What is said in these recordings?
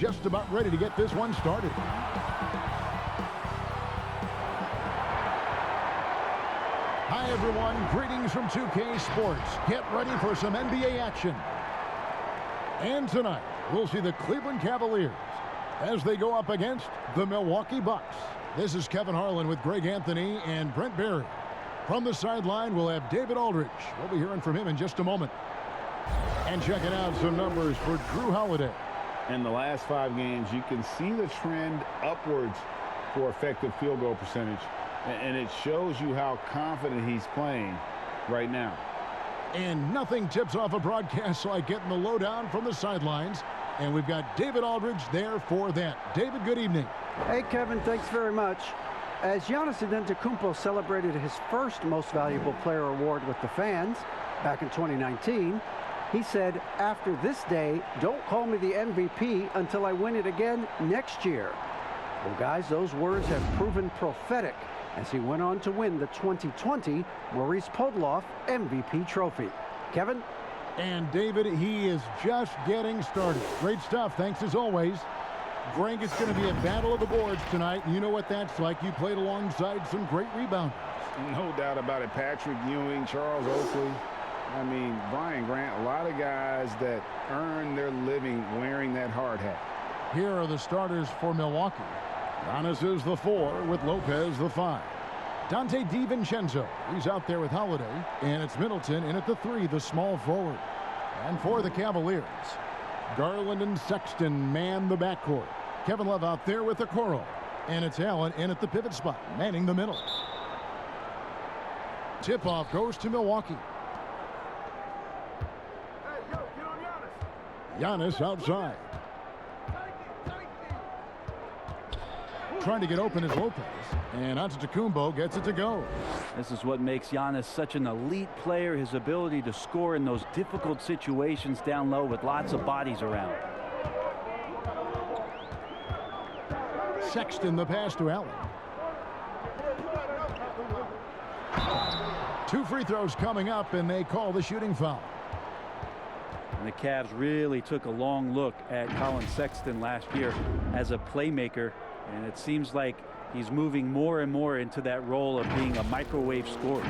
just about ready to get this one started. Hi, everyone. Greetings from 2K Sports. Get ready for some NBA action. And tonight, we'll see the Cleveland Cavaliers as they go up against the Milwaukee Bucks. This is Kevin Harlan with Greg Anthony and Brent Barry. From the sideline, we'll have David Aldridge. We'll be hearing from him in just a moment. And checking out some numbers for Drew Holiday. In the last 5 games, you can see the trend upwards for effective field goal percentage. And it shows you how confident he's playing right now. And nothing tips off a broadcast like getting the lowdown from the sidelines. And we've got David Aldridge there for that. David, good evening. Hey, Kevin, thanks very much. As Giannis Antetokounmpo celebrated his first Most Valuable Player award with the fans back in 2019, he said, after this day, don't call me the MVP until I win it again next year. Well, guys, those words have proven prophetic as he went on to win the 2020 Maurice Podoloff MVP trophy. Kevin? And David, he is just getting started. Great stuff. Thanks as always. Greg, it's going to be a battle of the boards tonight. You know what that's like. You played alongside some great rebounders. No doubt about it. Patrick Ewing, Charles Oakley. I mean, Brian Grant, a lot of guys that earn their living wearing that hard hat. Here are the starters for Milwaukee. Giannis is the 4 with Lopez the 5. Dante DiVincenzo, he's out there with Holiday. And it's Middleton in at the 3, the small forward. And for the Cavaliers, Garland and Sexton man the backcourt. Kevin Love out there with Okoro. And it's Allen in at the pivot spot, manning the middle. Tip-off goes to Milwaukee. Giannis outside. Trying to get open is Lopez. And Antetokounmpo gets it to go. This is what makes Giannis such an elite player, his ability to score in those difficult situations down low with lots of bodies around. Sexton the pass to Allen. 2 free throws coming up, and they call the shooting foul. And the Cavs really took a long look at Colin Sexton last year as a playmaker, and it seems like he's moving more and more into that role of being a microwave scorer.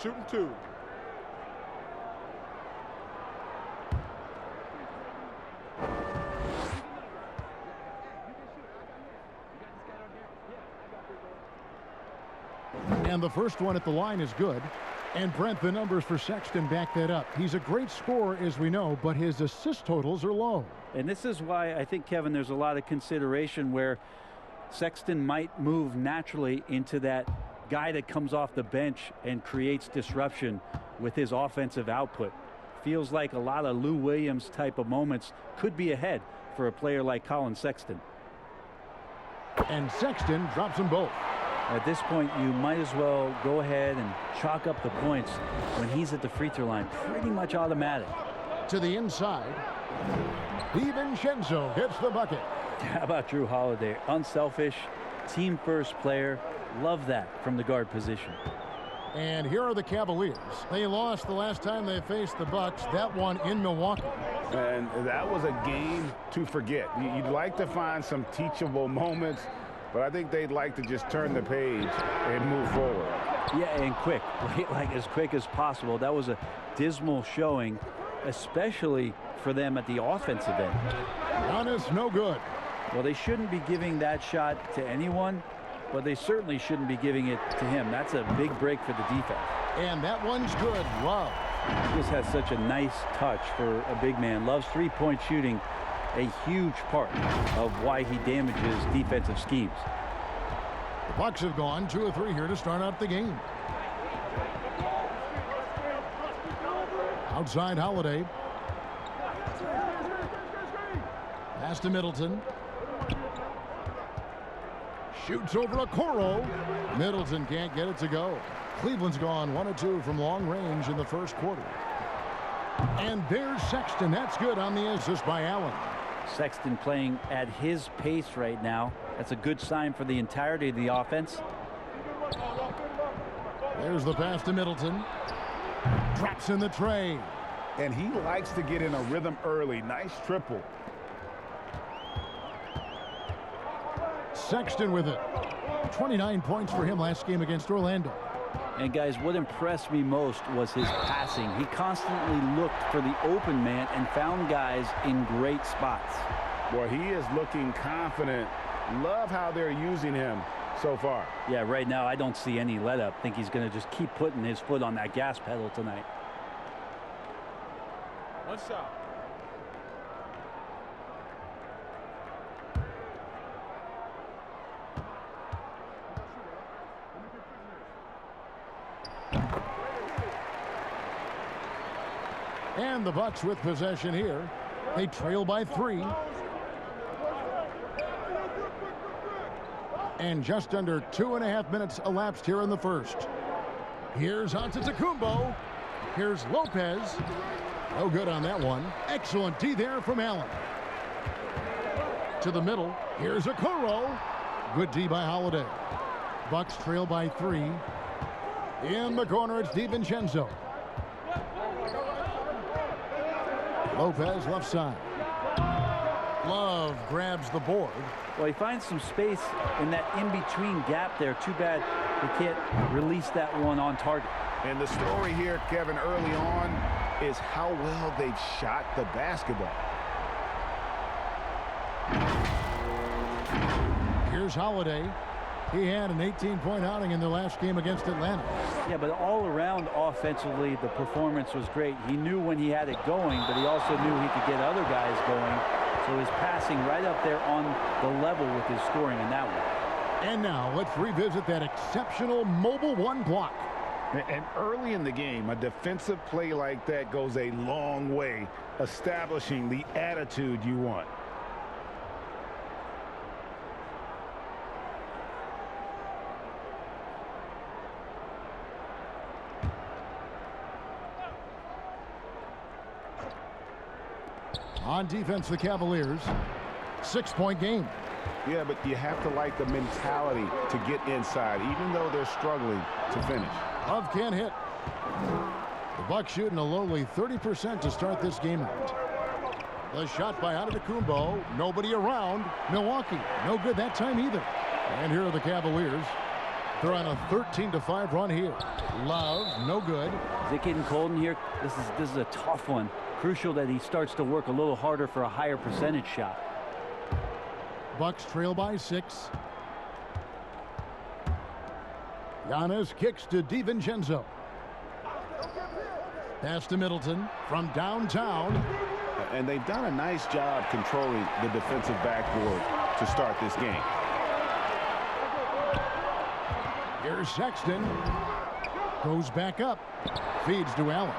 Shooting 2. And the first one at the line is good. And Brent, the numbers for Sexton back that up. He's a great scorer, as we know, but his assist totals are low. And this is why I think, Kevin, there's a lot of consideration where Sexton might move naturally into that guy that comes off the bench and creates disruption with his offensive output. Feels like a lot of Lou Williams type of moments could be ahead for a player like Colin Sexton. And Sexton drops them both. At this point, you might as well go ahead and chalk up the points when he's at the free throw line. Pretty much automatic. To the inside. DiVincenzo gets the bucket. How about Drew Holiday? Unselfish, team-first player. Love that from the guard position. And here are the Cavaliers. They lost the last time they faced the Bucks. That one in Milwaukee. And that was a game to forget. You'd like to find some teachable moments, but I think they'd like to just turn the page and move forward. Yeah, and quick, like as quick as possible. That was a dismal showing, especially for them at the offensive end. Giannis, no good. Well, they shouldn't be giving that shot to anyone, but they certainly shouldn't be giving it to him. That's a big break for the defense. And that one's good. Love. He just has such a nice touch for a big man. Love's three-point shooting, a huge part of why he damages defensive schemes. The Bucks have gone 2 of 3 here to start out the game. Outside Holiday. Pass to Middleton. Shoots over Okoro. Middleton can't get it to go. Cleveland's gone 1 of 2 from long range in the first quarter. And there's Sexton. That's good on the assist by Allen. Sexton playing at his pace right now. That's a good sign for the entirety of the offense. There's the pass to Middleton. Drops in the tray. And he likes to get in a rhythm early. Nice triple. Sexton with it. 29 points for him last game against Orlando. And guys, what impressed me most was his passing. He constantly looked for the open man and found guys in great spots. Well, he is looking confident. Love how they're using him so far. Yeah, right now I don't see any let up. Think he's going to just keep putting his foot on that gas pedal tonight. One shot. And the Bucks with possession here. They trail by 3. And just under 2.5 minutes elapsed here in the first. Here's Antetokounmpo. Here's Lopez. No good on that one. Excellent D there from Allen. To the middle. Here's Okoro. Good D by Holiday. Bucks trail by 3. In the corner, it's DiVincenzo. Lopez left side. Love grabs the board. Well, he finds some space in that in-between gap there. Too bad he can't release that one on target. And the story here, Kevin, early on is how well they've shot the basketball. Here's Holiday. He had an 18-point outing in their last game against Atlanta. Yeah, but all around offensively, the performance was great. He knew when he had it going, but he also knew he could get other guys going. So his passing right up there on the level with his scoring in that one. And now let's revisit that exceptional mobile 1 block. And early in the game, a defensive play like that goes a long way, establishing the attitude you want. On defense, the Cavaliers. 6-point game. Yeah, but you have to like the mentality to get inside, even though they're struggling to finish. Love can't hit. The Bucks shooting a lowly 30% to start this game out. The shot by Antetokounmpo. Nobody around. Milwaukee. No good that time either. And here are the Cavaliers. They're on a 13-5 run here. Love, no good. Is it getting cold in here? This is a tough one. Crucial that he starts to work a little harder for a higher percentage shot. Bucks trail by 6. Giannis kicks to DiVincenzo. Pass to Middleton from downtown. And they've done a nice job controlling the defensive backboard to start this game. Here's Sexton. Goes back up. Feeds to Allen.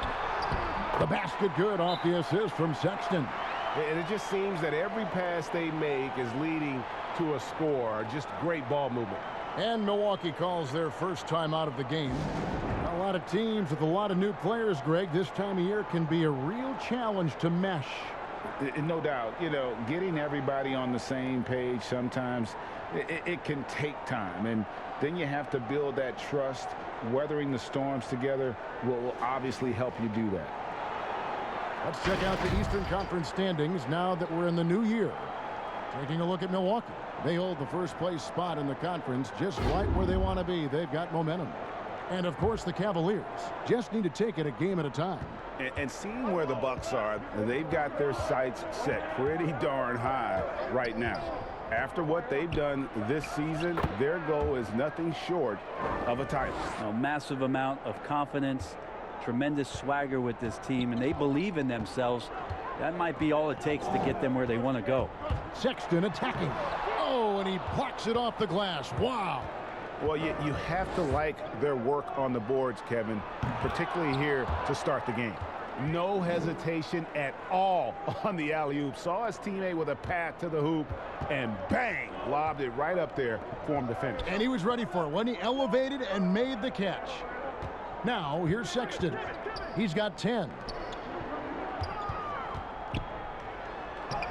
The basket good off the assist from Sexton. And it just seems that every pass they make is leading to a score. Just great ball movement. And Milwaukee calls their first time out of the game. A lot of teams with a lot of new players, Greg, this time of year can be a real challenge to mesh. No doubt. You know, getting everybody on the same page sometimes, it can take time. And then you have to build that trust. Weathering the storms together will obviously help you do that. Let's check out the Eastern Conference standings now that we're in the new year. Taking a look at Milwaukee. They hold the first place spot in the conference just right where they want to be. They've got momentum. And, of course, the Cavaliers just need to take it a game at a time. And seeing where the Bucks are, they've got their sights set pretty darn high right now. After what they've done this season, their goal is nothing short of a title. A massive amount of confidence, tremendous swagger with this team, and they believe in themselves. That might be all it takes to get them where they want to go. Sexton attacking. Oh, and he blocks it off the glass. Wow. Well, you have to like their work on the boards, Kevin, particularly here to start the game. No hesitation at all on the alley-oop. Saw his teammate with a path to the hoop, and bang, lobbed it right up there for him to finish. And he was ready for it when he elevated and made the catch. Now, here's Sexton. He's got 10.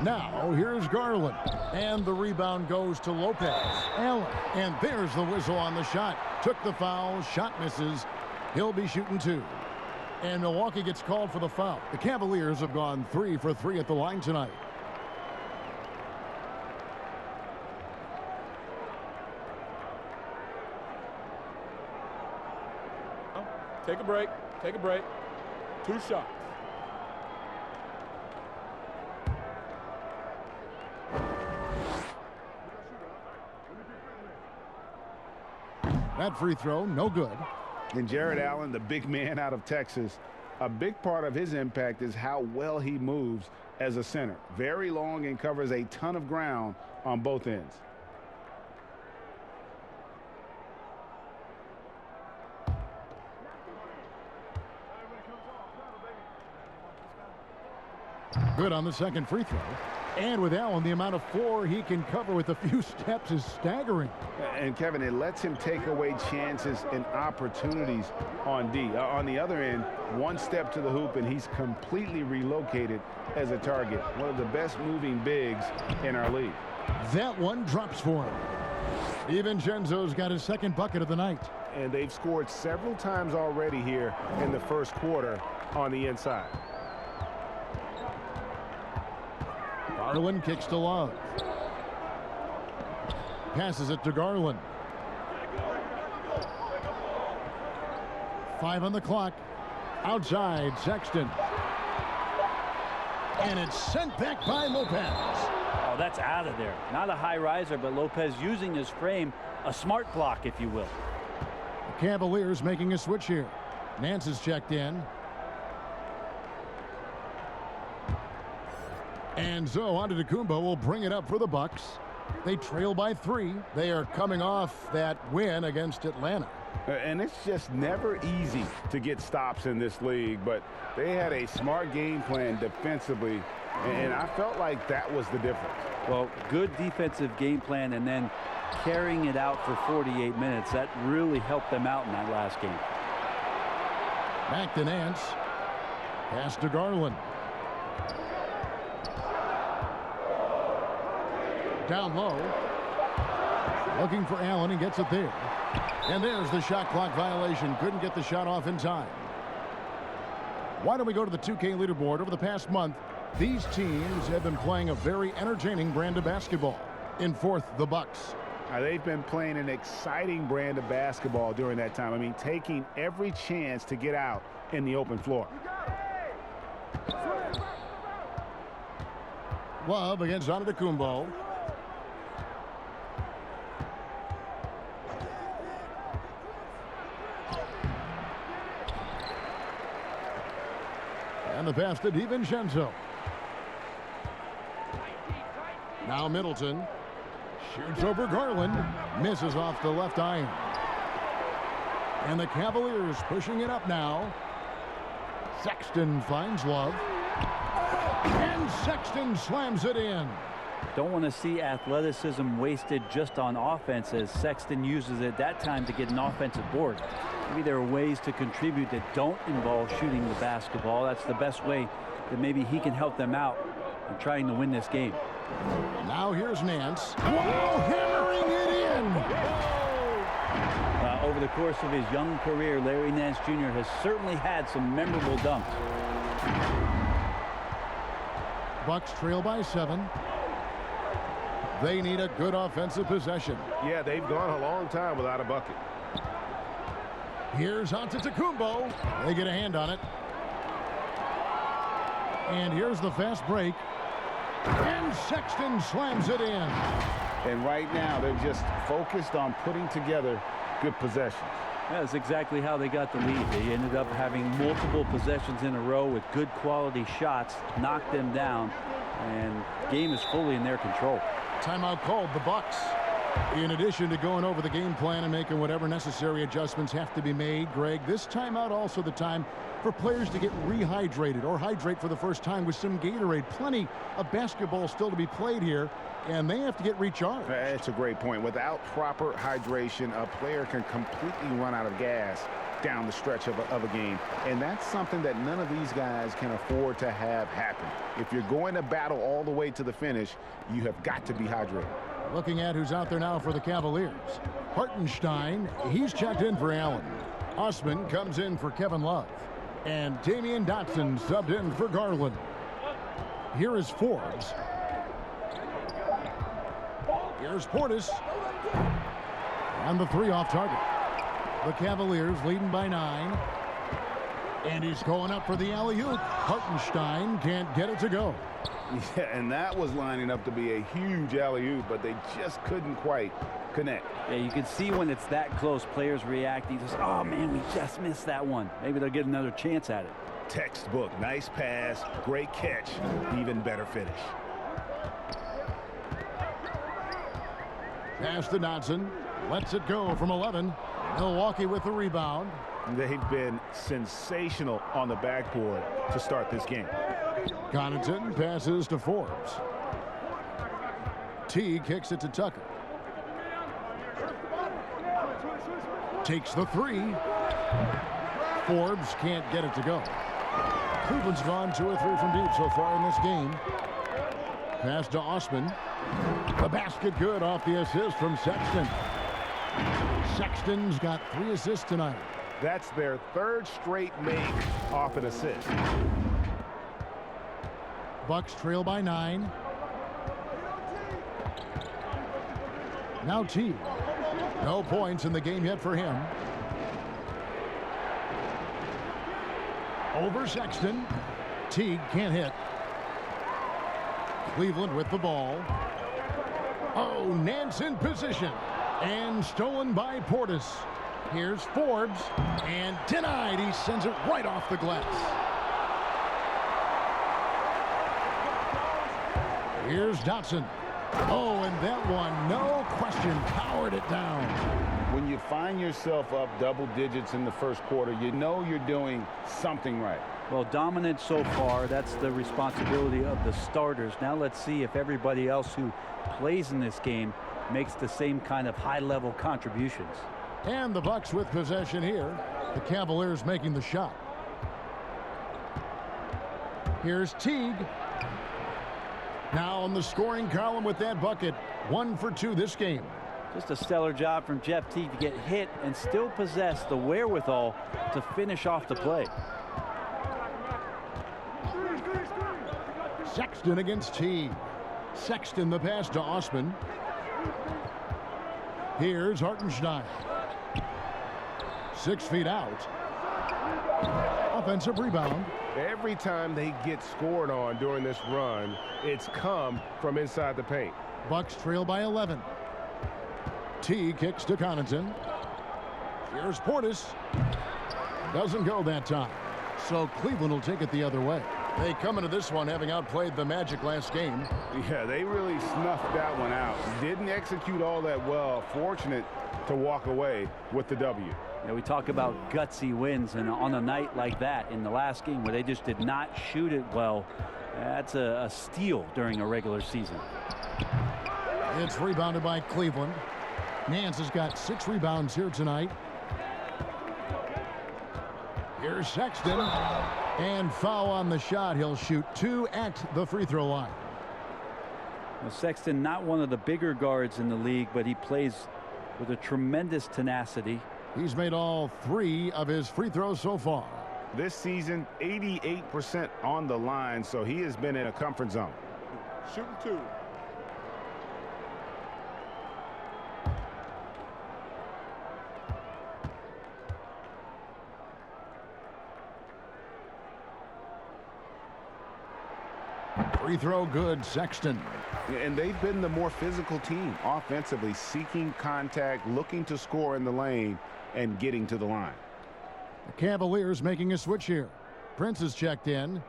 Now, here's Garland. And the rebound goes to Lopez. Allen. And there's the whistle on the shot. Took the foul. Shot misses. He'll be shooting 2. And Milwaukee gets called for the foul. The Cavaliers have gone 3 for 3 at the line tonight. Take a break. Take a break. 2 shots. That free throw, no good. And Jared Allen, the big man out of Texas, a big part of his impact is how well he moves as a center. Very long and covers a ton of ground on both ends. Good on the second free throw. And with Allen, the amount of floor he can cover with a few steps is staggering. And, Kevin, it lets him take away chances and opportunities on D. On the other end, 1 step to the hoop, and he's completely relocated as a target. One of the best moving bigs in our league. That one drops for him. DiVincenzo's got his second bucket of the night. And they've scored several times already here in the first quarter on the inside. Garland kicks to Love. Passes it to Garland. 5 on the clock. Outside, Sexton. And it's sent back by Lopez. Oh, that's out of there. Not a high riser, but Lopez using his frame, a smart block, if you will. The Cavaliers making a switch here. Nance is checked in. And so Antetokounmpo will bring it up for the Bucks. They trail by 3. They are coming off that win against Atlanta. And it's just never easy to get stops in this league, but they had a smart game plan defensively, and I felt like that was the difference. Well, good defensive game plan and then carrying it out for 48 minutes. That really helped them out in that last game. Back to Nance. Pass to Garland. Down low. Looking for Allen. He gets it there. And there's the shot clock violation. Couldn't get the shot off in time. Why don't we go to the 2K leaderboard? Over the past month, these teams have been playing a very entertaining brand of basketball. In 4th, the Bucks. They've been playing an exciting brand of basketball during that time. I mean, taking every chance to get out in the open floor. Love against Antetokounmpo. And the pass to DiVincenzo. Now Middleton shoots over Garland. Misses off the left iron. And the Cavaliers pushing it up now. Sexton finds Love. And Sexton slams it in. Don't want to see athleticism wasted just on offense as Sexton uses it that time to get an offensive board. Maybe there are ways to contribute that don't involve shooting the basketball. That's the best way that maybe he can help them out in trying to win this game. Now here's Nance. Wow, hammering it in. Over the course of his young career, Larry Nance Jr. has certainly had some memorable dunks. Bucks trail by 7. They need a good offensive possession. Yeah, they've gone a long time without a bucket. Here's Antetokounmpo. They get a hand on it. And here's the fast break. And Sexton slams it in. And right now, they're just focused on putting together good possessions. That's exactly how they got the lead. They ended up having multiple possessions in a row with good quality shots, knocked them down, and game is fully in their control. Timeout called, the Bucks. In addition to going over the game plan and making whatever necessary adjustments have to be made, Greg, this timeout also the time for players to get rehydrated or hydrate for the first time with some Gatorade. Plenty of basketball still to be played here, and they have to get recharged. That's a great point. Without proper hydration, a player can completely run out of gas down the stretch of a game. And that's something that none of these guys can afford to have happen. If you're going to battle all the way to the finish, you have got to be hydrated. Looking at who's out there now for the Cavaliers. Hartenstein, he's checked in for Allen. Osman comes in for Kevin Love. And Damian Dotson subbed in for Garland. Here is Forbes. Here's Portis. And the 3 off target. The Cavaliers leading by 9. And he's going up for the alley-oop. Hartenstein can't get it to go. Yeah, and that was lining up to be a huge alley-oop, but they just couldn't quite connect. Yeah, you can see when it's that close, players reacting. Just, oh, man, we just missed that one. Maybe they'll get another chance at it. Textbook. Nice pass. Great catch. Even better finish. Pass to Dotson. Lets it go from 11. Milwaukee with the rebound. They've been sensational on the backboard to start this game. Connaughton passes to Forbes. T kicks it to Tucker. Takes the 3. Forbes can't get it to go. Cleveland's gone 2 or 3 from deep so far in this game. Pass to Osman. The basket good off the assist from Sexton. Sexton's got 3 assists tonight. That's their 3rd straight make off an assist. Bucks trail by 9. Now T. No points in the game yet for him. Over Sexton. Teague can't hit. Cleveland with the ball. Oh, Nance in position. And stolen by Portis. Here's Forbes. And denied. He sends it right off the glass. Here's Dotson. Oh, and that one, no question, powered it down. When you find yourself up double digits in the first quarter, you know you're doing something right. Well, dominant so far. That's the responsibility of the starters. Now let's see if everybody else who plays in this game makes the same kind of high-level contributions. And the Bucks with possession here. The Cavaliers making the shot. Here's Teague. Now on the scoring column with that bucket. 1 for 2 this game. Just a stellar job from Jeff Teague to get hit and still possess the wherewithal to finish off the play. Sexton against Teague. Sexton the pass to Osman. Here's Hartenstein. 6 feet out. Offensive rebound. Every time they get scored on during this run, it's come from inside the paint. Bucks trail by 11. T kicks to Connaughton. Here's Portis. Doesn't go that time. So Cleveland will take it the other way. They come into this one having outplayed the Magic last game. Yeah, they really snuffed that one out. Didn't execute all that well. Fortunate to walk away with the W. Yeah, we talk about gutsy wins, and on a night like that in the last game where they just did not shoot it well, that's a steal during a regular season. It's rebounded by Cleveland. Nance has got 6 rebounds here tonight. Here's Sexton. And foul on the shot. He'll shoot 2 at the free throw line. Well, Sexton, not one of the bigger guards in the league, but he plays with a tremendous tenacity. He's made all 3 of his free throws so far. This season, 88% on the line, so he has been in a comfort zone. Shooting 2. Free throw good, Sexton. And they've been the more physical team offensively, seeking contact, looking to score in the lane, and getting to the line. The Cavaliers making a switch here. Prince is checked in.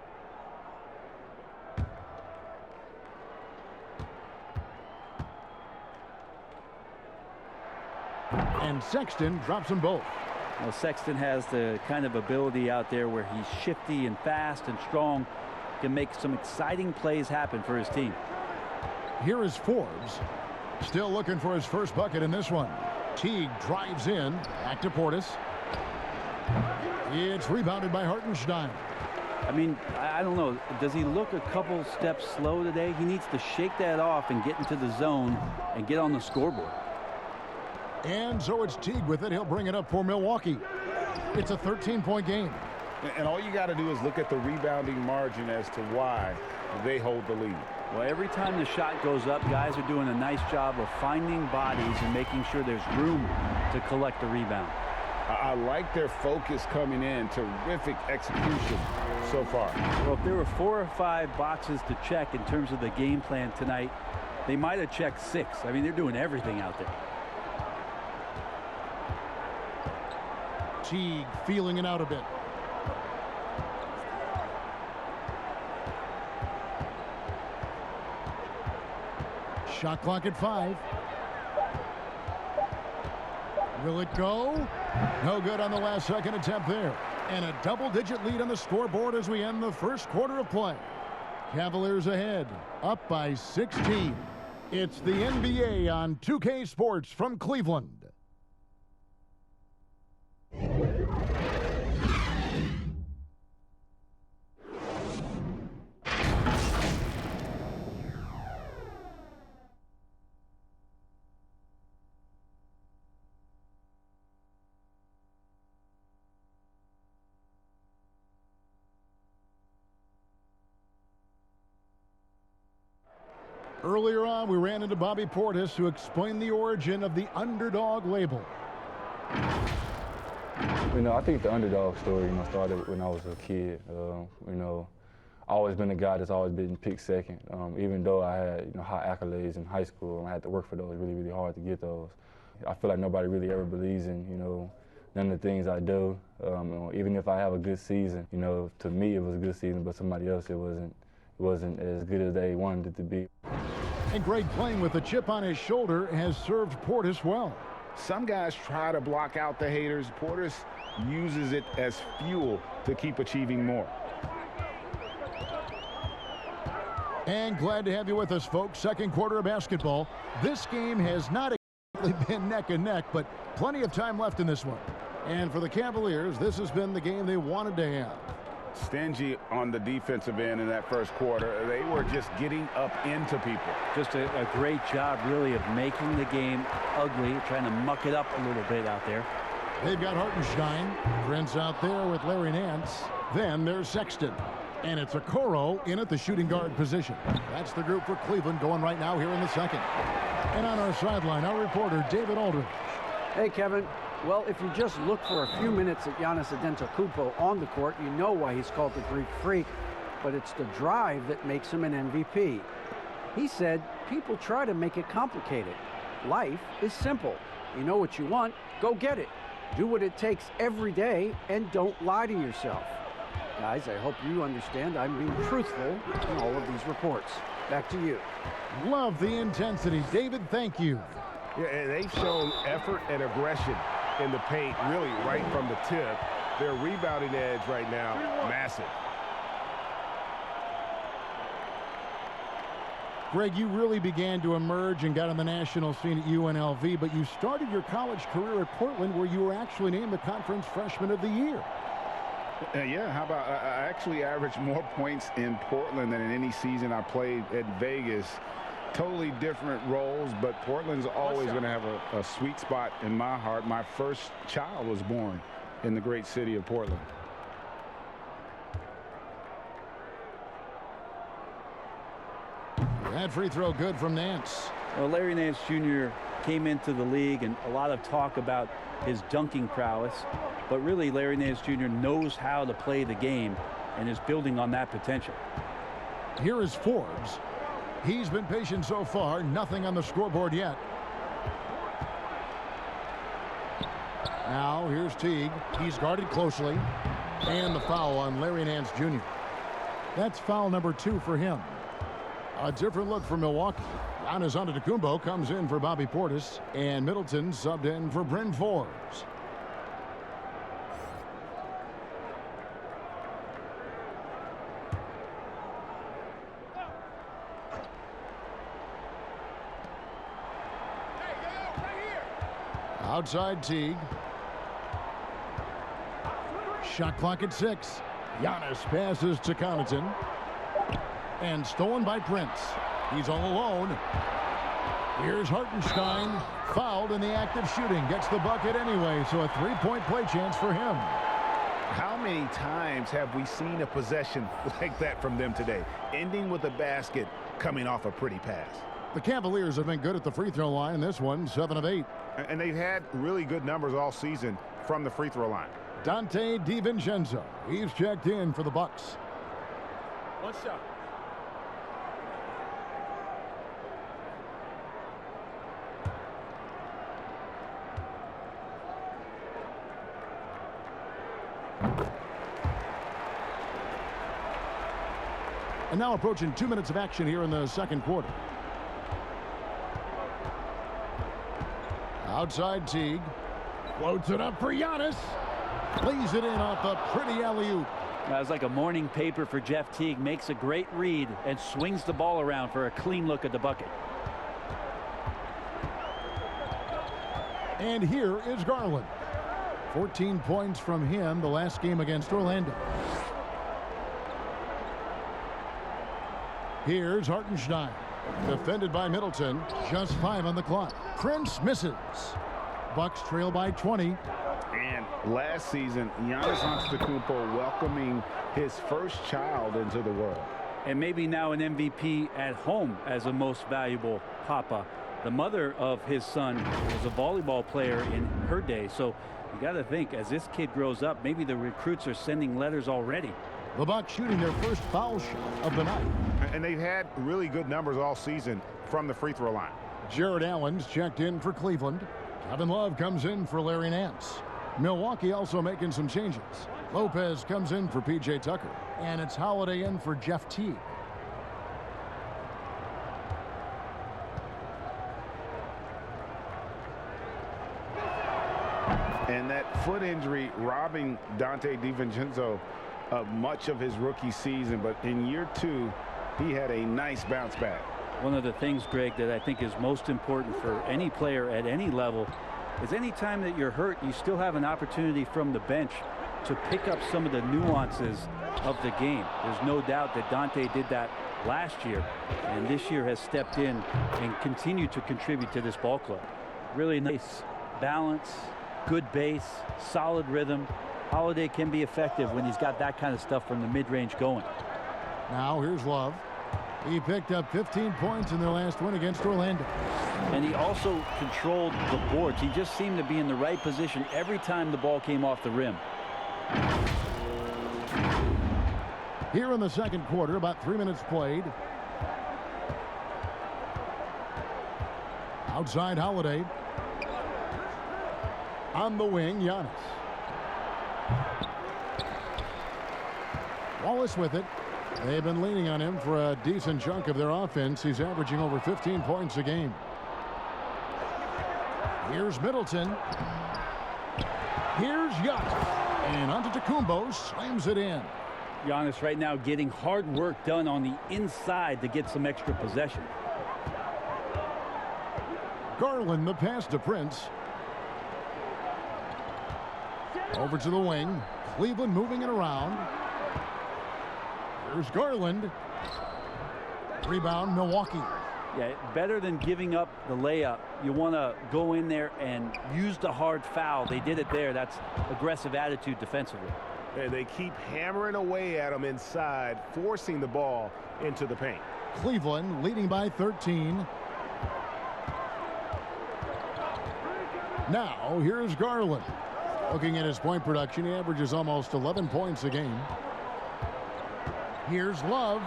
And Sexton drops them both. Well, Sexton has the kind of ability out there where he's shifty and fast and strong, can make some exciting plays happen for his team. Here is Forbes. Still looking for his first bucket in this one. Teague drives in. Back to Portis. It's rebounded by Hartenstein. I mean, I don't know. Does he look a couple steps slow today? He needs to shake that off and get into the zone and get on the scoreboard. And so it's Teague with it. He'll bring it up for Milwaukee. It's a 13-point game. And all you got to do is look at the rebounding margin as to why they hold the lead. Well, every time the shot goes up, guys are doing a nice job of finding bodies and making sure there's room to collect the rebound. I like their focus coming in. Terrific execution so far. Well, if there were 4 or 5 boxes to check in terms of the game plan tonight, they might have checked 6. I mean, they're doing everything out there. Teague feeling it out a bit. Shot clock at 5. Will it go? No good on the last second attempt there. And a double-digit lead on the scoreboard as we end the first quarter of play. Cavaliers ahead, up by 16. It's the NBA on 2K Sports from Cleveland. Earlier on, we ran into Bobby Portis, who explained the origin of the underdog label. I think the underdog story, started when I was a kid. I've always been a guy that's always been picked second. Even though I had, high accolades in high school, I had to work for those really, really hard to get those. I feel like nobody really ever believes in, none of the things I do. Even if I have a good season, to me it was a good season, but somebody else it wasn't as good as they wanted it to be. And Greg, playing with a chip on his shoulder, has served Portis well. Some guys try to block out the haters. Portis uses it as fuel to keep achieving more. And glad to have you with us, folks. Second quarter of basketball. This game has not exactly been neck and neck, but plenty of time left in this one. And for the Cavaliers, this has been the game they wanted to have. Stingy on the defensive end in that first quarter. They were just getting up into people. Just a great job, really, of making the game ugly, trying to muck it up a little bit out there. They've got Hartenstein. Prince out there with Larry Nance. Then there's Sexton. And it's Okoro in at the shooting guard position. That's the group for Cleveland going right now here in the second. And on our sideline, our reporter, David Aldridge. Hey, Kevin. Well, if you just look for a few minutes at Giannis Antetokounmpo on the court, you know why he's called the Greek Freak, but it's the drive that makes him an MVP. He said, people try to make it complicated. Life is simple. You know what you want, go get it. Do what it takes every day, and don't lie to yourself. Guys, I hope you understand I'm being truthful in all of these reports. Back to you. Love the intensity. David, thank you. Yeah, they've shown effort and aggression in the paint, really right from the tip. Their rebounding edge right now, massive. Greg, you really began to emerge and got on the national scene at UNLV, but you started your college career at Portland, where you were actually named the Conference Freshman of the Year. Yeah, how about I actually averaged more points in Portland than in any season I played at Vegas. Totally different roles, but Portland's always going to have a sweet spot in my heart. My first child was born in the great city of Portland. That free throw good from Nance. Well, Larry Nance Jr. came into the league, and a lot of talk about his dunking prowess, but really Larry Nance Jr. knows how to play the game and is building on that potential. Here is Forbes. He's been patient so far, nothing on the scoreboard yet. Now here's Teague. He's guarded closely. And the foul on Larry Nance Jr. That's foul number 2 for him. A different look for Milwaukee. Giannis Antetokounmpo comes in for Bobby Portis, and Middleton subbed in for Bryn Forbes. Outside Teague. Shot clock at 6. Giannis passes to Connaughton. And stolen by Prince. He's all alone. Here's Hartenstein. Fouled in the act of shooting. Gets the bucket anyway, so a 3-point play chance for him. How many times have we seen a possession like that from them today, ending with a basket coming off a pretty pass? The Cavaliers have been good at the free throw line in this one, 7 of 8. And they've had really good numbers all season from the free throw line. Dante DiVincenzo, he's checked in for the Bucks. One shot. And now approaching 2 minutes of action here in the second quarter. Outside Teague. Floats it up for Giannis. Lays it in off the pretty alley-oop. That was like a morning paper for Jeff Teague. Makes a great read and swings the ball around for a clean look at the bucket. And here is Garland. 14 points from him the last game against Orlando. Here's Hartenstein. Defended by Middleton. Just 5 on the clock. Prince misses. Bucks trail by 20. And last season, Giannis Antetokounmpo welcoming his first child into the world. And maybe now an MVP at home as a most valuable papa. The mother of his son was a volleyball player in her day. So you got to think, as this kid grows up, maybe the recruits are sending letters already. The Bucks shooting their first foul shot of the night. And they've had really good numbers all season from the free throw line. Jared Allen's checked in for Cleveland. Kevin Love comes in for Larry Nance. Milwaukee also making some changes. Lopez comes in for P.J. Tucker. And it's Holiday in for Jeff Teague. And that foot injury robbing Dante DiVincenzo of much of his rookie season. But in year 2, he had a nice bounce back. One of the things, Greg, that I think is most important for any player at any level is any time that you're hurt, you still have an opportunity from the bench to pick up some of the nuances of the game. There's no doubt that Dante did that last year, and this year has stepped in and continued to contribute to this ball club. Really nice balance, good base, solid rhythm. Holiday can be effective when he's got that kind of stuff from the mid-range going. Now here's Love. He picked up 15 points in their last win against Orlando. And he also controlled the boards. He just seemed to be in the right position every time the ball came off the rim. Here in the second quarter, about 3 minutes played. Outside Holiday. On the wing, Giannis. Wallace with it. They've been leaning on him for a decent chunk of their offense. He's averaging over 15 points a game. Here's Middleton. Here's Giannis. And Antetokounmpo slams it in. Giannis right now getting hard work done on the inside to get some extra possession. Garland the pass to Prince. Over to the wing. Cleveland moving it around. Here's Garland. Rebound, Milwaukee. Yeah, better than giving up the layup. You want to go in there and use the hard foul. They did it there. That's aggressive attitude defensively. And they keep hammering away at him inside, forcing the ball into the paint. Cleveland leading by 13. Now, here's Garland. Looking at his point production, he averages almost 11 points a game. Here's Love.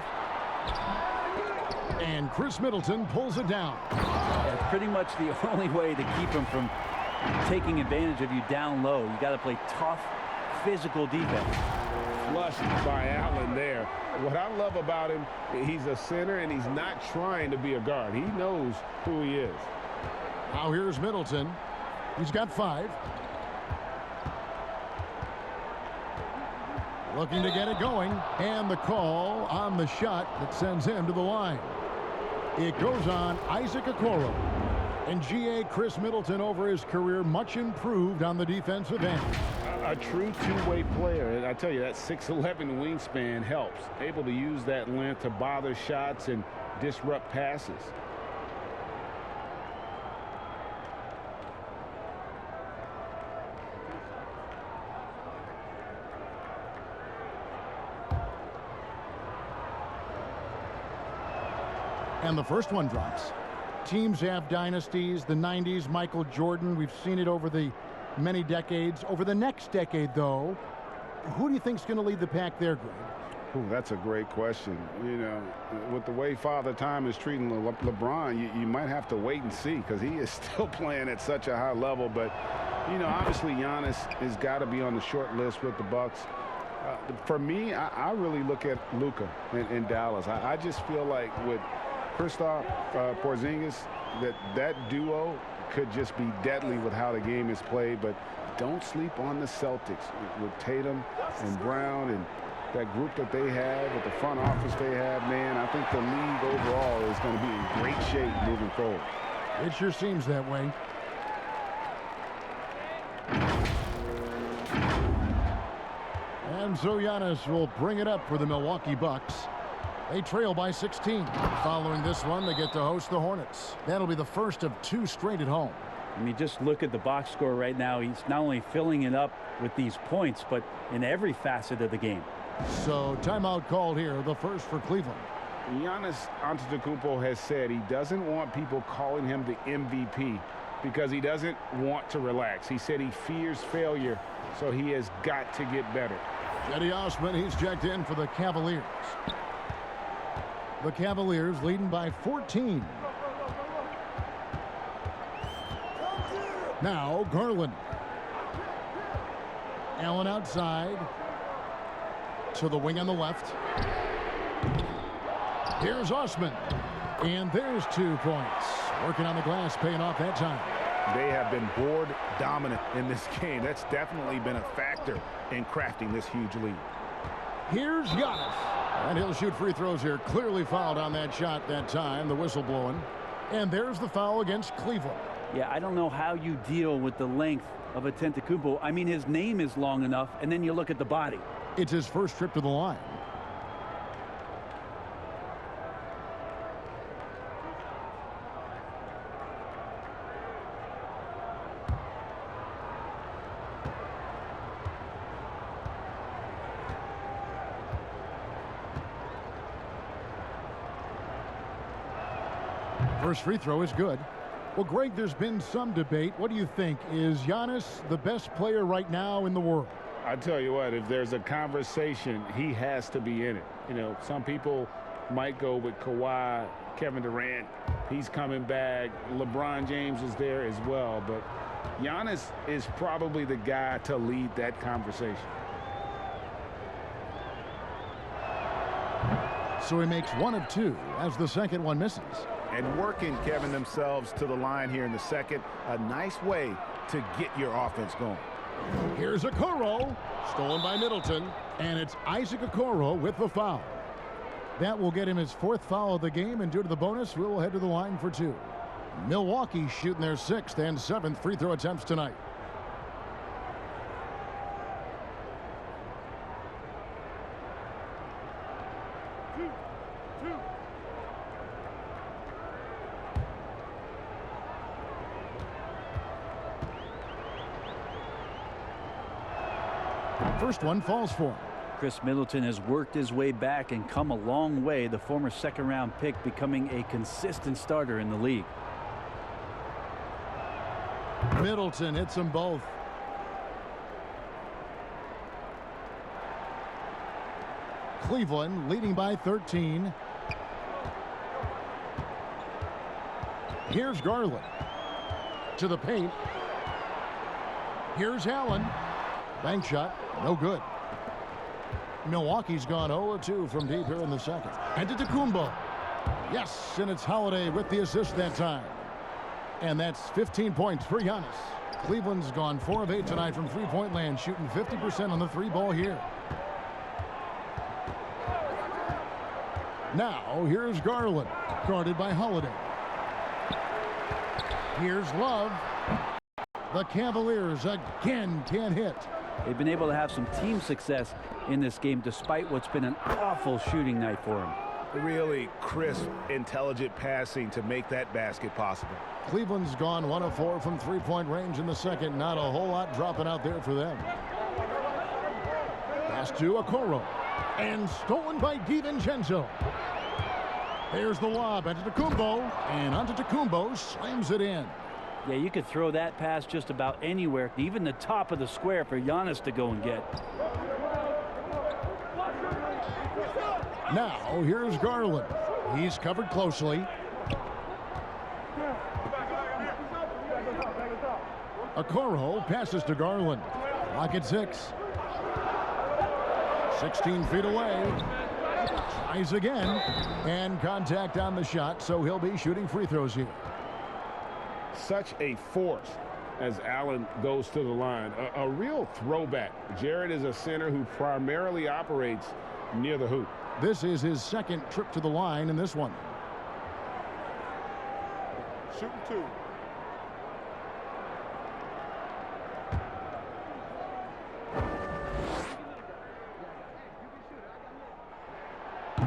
And Chris Middleton pulls it down. Yeah, pretty much the only way to keep him from taking advantage of you down low. You got to play tough, physical defense. Flushed by Allen there. What I love about him, he's a center and he's not trying to be a guard. He knows who he is. Now here's Middleton. He's got 5. Looking to get it going. And the call on the shot that sends him to the line. It goes on Isaac Okoro. And G.A. Chris Middleton over his career much improved on the defensive end. A true two-way player. And I tell you, that 6'11" wingspan helps. Able to use that length to bother shots and disrupt passes. And the first one drops. Teams have dynasties. The 90s, Michael Jordan. We've seen it over the many decades. Over the next decade, though, who do you think is going to lead the pack there, Greg? Ooh, that's a great question. You know, with the way Father Time is treating LeBron, you might have to wait and see, because he is still playing at such a high level. But, you know, obviously Giannis has got to be on the short list with the Bucks. For me, I really look at Luka in Dallas. I just feel like with Kristaps Porzingis, that duo could just be deadly with how the game is played. But don't sleep on the Celtics with Tatum and Brown and that group that they have, with the front office they have. Man, I think the league overall is going to be in great shape moving forward. It sure seems that way. And so Giannis will bring it up for the Milwaukee Bucks. They trail by 16. Following this one, they get to host the Hornets. That'll be the first of 2 straight at home. I mean, just look at the box score right now. He's not only filling it up with these points, but in every facet of the game. So timeout called here, the first for Cleveland. Giannis Antetokounmpo has said he doesn't want people calling him the MVP because he doesn't want to relax. He said he fears failure, so he has got to get better. Cedi Osman, he's checked in for the Cavaliers. The Cavaliers leading by 14. Now Garland. Allen outside. To the wing on the left. Here's Osman. And there's 2 points. Working on the glass, paying off that time. They have been board dominant in this game. That's definitely been a factor in crafting this huge lead. Here's Giannis. And he'll shoot free throws here. Clearly fouled on that shot that time. The whistle blowing. And there's the foul against Cleveland. Yeah, I don't know how you deal with the length of Antetokounmpo. I mean, his name is long enough, and then you look at the body. It's his first trip to the line. First free throw is good. Well, Greg, there's been some debate. What do you think? Is Giannis the best player right now in the world? I tell you what, if there's a conversation, he has to be in it. You know, some people might go with Kawhi, Kevin Durant. He's coming back. LeBron James is there as well. But Giannis is probably the guy to lead that conversation. So he makes 1 of 2 as the second one misses. And working, Kevin, themselves to the line here in the second. A nice way to get your offense going. Here's Okoro, stolen by Middleton, and it's Isaac Okoro with the foul. That will get him his 4th foul of the game, and due to the bonus, we'll head to the line for 2. Milwaukee shooting their 6th and 7th free throw attempts tonight. First one falls for him. Chris Middleton has worked his way back and come a long way. The former second-round pick becoming a consistent starter in the league. Middleton hits them both. Cleveland leading by 13. Here's Garland. To the paint. Here's Allen. Bank shot. No good. Milwaukee's gone 0-2 from deep here in the second. Antetokounmpo. Yes, and it's Holiday with the assist that time. And that's 15 points for Giannis. Cleveland's gone 4 of 8 tonight from three-point land, shooting 50% on the 3-ball here. Now, here's Garland, guarded by Holiday. Here's Love. The Cavaliers again can't hit. They've been able to have some team success in this game despite what's been an awful shooting night for them. Really crisp, intelligent passing to make that basket possible. Cleveland's gone 1 of 4 from three-point range in the second. Not a whole lot dropping out there for them. Pass to Okoro. And stolen by DiVincenzo. There's the lob Antetokounmpo, and Antetokounmpo slams it in. Yeah, you could throw that pass just about anywhere, even the top of the square for Giannis to go and get. Now, here's Garland. He's covered closely. Okoro passes to Garland. Clock at 6. 16 feet away. Tries again. And contact on the shot, so he'll be shooting free throws here. Such a force as Allen goes to the line. A real throwback. Jared is a center who primarily operates near the hoop. This is his second trip to the line in this one. Shooting 2.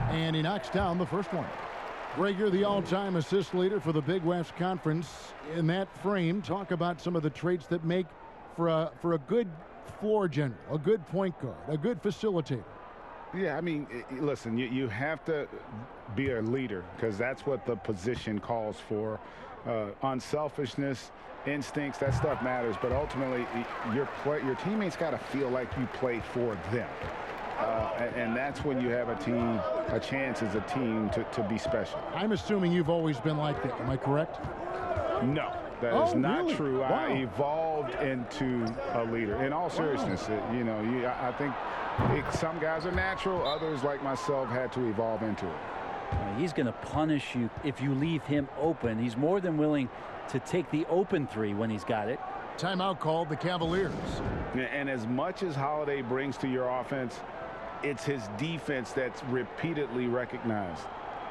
And he knocks down the first one. Rager, the all-time assist leader for the Big West Conference. In that frame, talk about some of the traits that make for a good floor general, a good point guard, a good facilitator. Yeah, I mean, listen, you have to be a leader because that's what the position calls for. Unselfishness, instincts, that stuff matters. But ultimately, your teammates got to feel like you play for them. And that's when you have a chance as a team to be special. I'm assuming you've always been like that. Am I correct? No, that is not really? true. Wow. I evolved into a leader. In all seriousness, I think some guys are natural. Others, like myself, had to evolve into it. He's going to punish you if you leave him open. He's more than willing to take the open three when he's got it. Timeout called the Cavaliers. And as much as Holiday brings to your offense, it's his defense that's repeatedly recognized.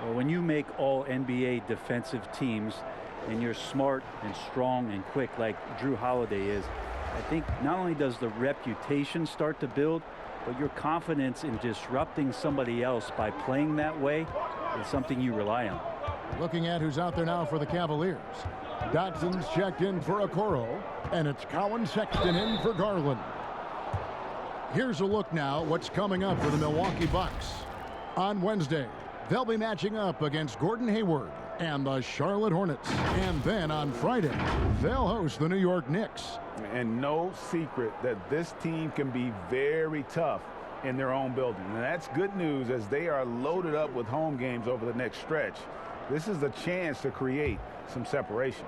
Well, when you make all NBA defensive teams and you're smart and strong and quick like Drew Holiday is, I think not only does the reputation start to build, but your confidence in disrupting somebody else by playing that way is something you rely on. Looking at who's out there now for the Cavaliers. Dotson's checked in for Okoro, and it's Cowan Sexton in for Garland. Here's a look now what's coming up for the Milwaukee Bucks. On Wednesday, they'll be matching up against Gordon Hayward and the Charlotte Hornets. And then on Friday, they'll host the New York Knicks. And no secret that this team can be very tough in their own building. And that's good news as they are loaded up with home games over the next stretch. This is the chance to create some separation.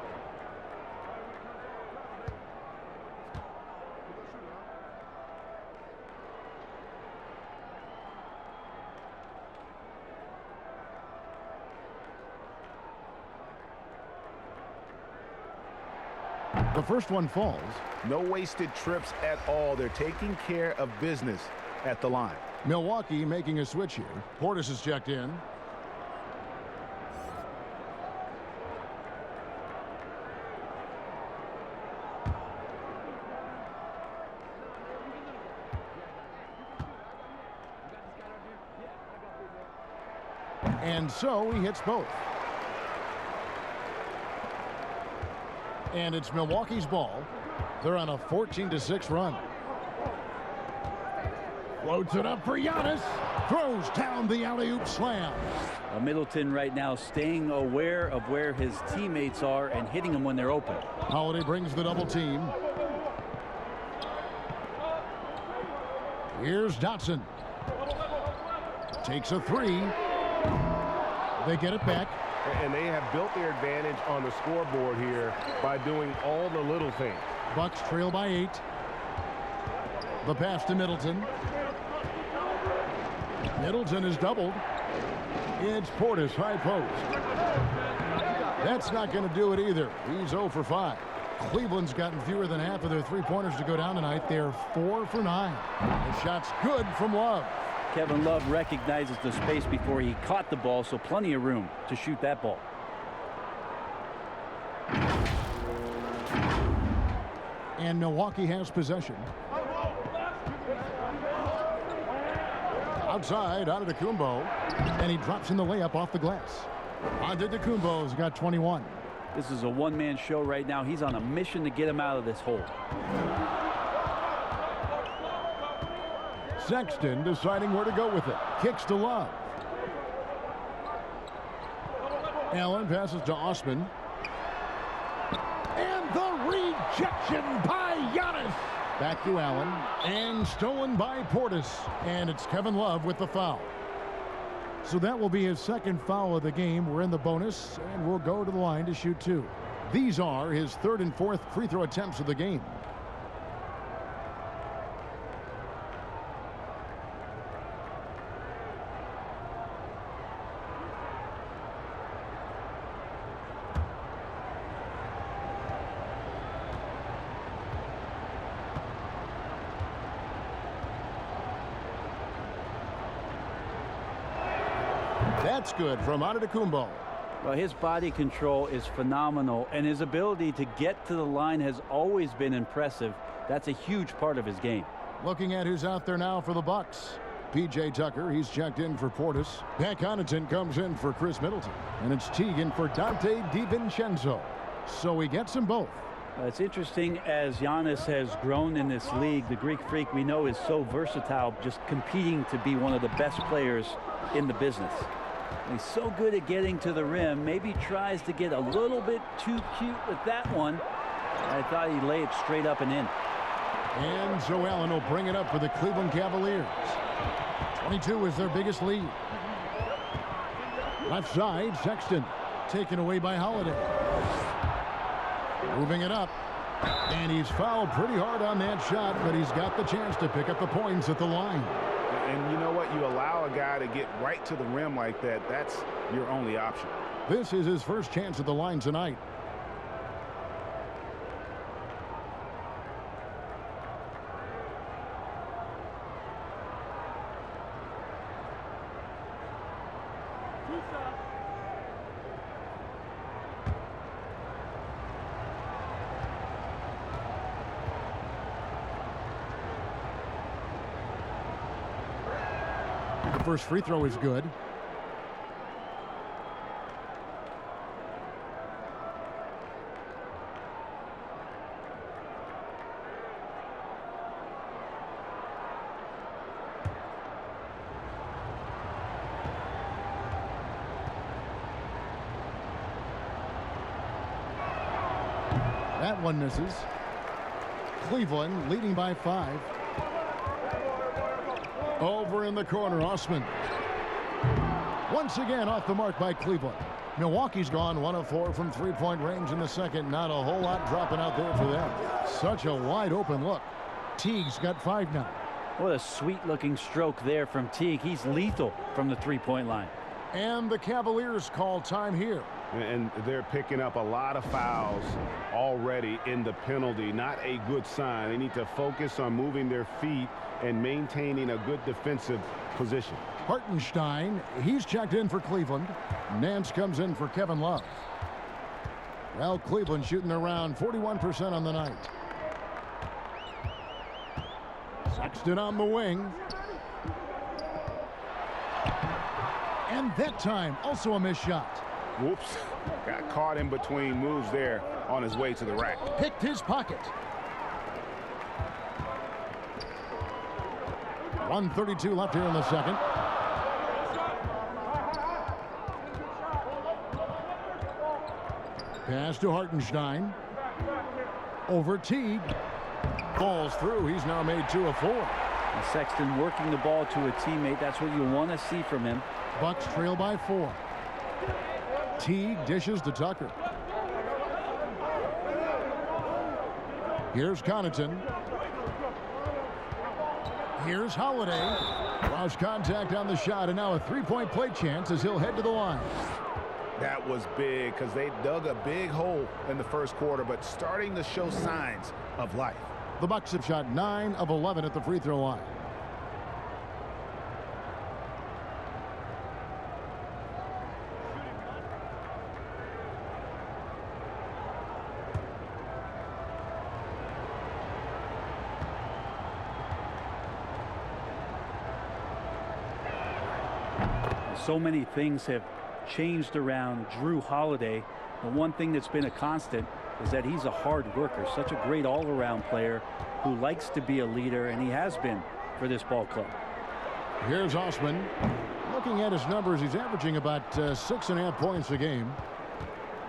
The first one falls. No wasted trips at all. They're taking care of business at the line. Milwaukee making a switch here. Portis is checked in. And so he hits both. And it's Milwaukee's ball. They're on a 14-6 run. Floats it up for Giannis. Throws down the alley-oop slam. Middleton right now staying aware of where his teammates are and hitting them when they're open. Holiday brings the double team. Here's Dotson. Takes a three. They get it back. And they have built their advantage on the scoreboard here by doing all the little things. Bucks trail by 8. The pass to Middleton. Middleton is doubled. It's Portis, high post. That's not going to do it either. He's 0 for 5. Cleveland's gotten fewer than half of their three-pointers to go down tonight. They're 4 for 9. The shot's good from Love. Kevin Love recognizes the space before he caught the ball, so plenty of room to shoot that ball. And Milwaukee has possession. Outside, Antetokounmpo, and he drops in the layup off the glass. Antetokounmpo's got 21. This is a one-man show right now. He's on a mission to get him out of this hole. Sexton deciding where to go with it. Kicks to Love. Allen passes to Osman. And the rejection by Giannis. Back to Allen. And stolen by Portis. And it's Kevin Love with the foul. So that will be his second foul of the game. We're in the bonus, and we'll go to the line to shoot 2. These are his 3rd and 4th free throw attempts of the game. That's good from Antetokounmpo. Well, his body control is phenomenal, and his ability to get to the line has always been impressive. That's a huge part of his game. Looking at who's out there now for the Bucks. P.J. Tucker, he's checked in for Portis. Pat Connaughton comes in for Chris Middleton. And it's Teagan for Dante DiVincenzo. So he gets them both. It's interesting, as Giannis has grown in this league, the Greek Freak we know is so versatile, just competing to be one of the best players in the business. He's so good at getting to the rim. Maybe tries to get a little bit too cute with that one. I thought he'd lay it straight up and in. And Joe Allen will bring it up for the Cleveland Cavaliers. 22 is their biggest lead. Left side, Sexton. Taken away by Holiday. Moving it up. And he's fouled pretty hard on that shot, but he's got the chance to pick up the points at the line. And you know what? You allow a guy to get right to the rim like that. That's your only option. This is his first chance at the line tonight. The first free throw is good. That one misses. Cleveland leading by 5. Over in the corner, Osman. Once again off the mark by Cleveland. Milwaukee's gone 1 of 4 from three-point range in the second. Not a whole lot dropping out there for them. Such a wide open look. Teague's got 5 now. What a sweet-looking stroke there from Teague. He's lethal from the three-point line. And the Cavaliers call time here. And they're picking up a lot of fouls already in the penalty. Not a good sign. They need to focus on moving their feet and maintaining a good defensive position. Hartenstein, he's checked in for Cleveland. Nance comes in for Kevin Love. Well, Cleveland shooting around 41% on the night. Sexton on the wing. And that time, also a missed shot. Whoops. Got caught in between moves there on his way to the rack. Picked his pocket. 1:32 left here in the second. Pass to Hartenstein. Over Teague. Falls through. He's now made 2 of 4. And Sexton working the ball to a teammate. That's what you want to see from him. Bucks trail by 4. Teague dishes to Tucker. Here's Connaughton. Here's Holiday. Lost contact on the shot, and now a three-point play chance as he'll head to the line. That was big because they dug a big hole in the first quarter, but starting to show signs of life. The Bucks have shot 9 of 11 at the free throw line. So many things have changed around Drew Holiday. The one thing that's been a constant is that he's a hard worker, such a great all-around player who likes to be a leader, and he has been for this ball club. Here's Osman. looking at his numbers, he's averaging about 6.5 points a game.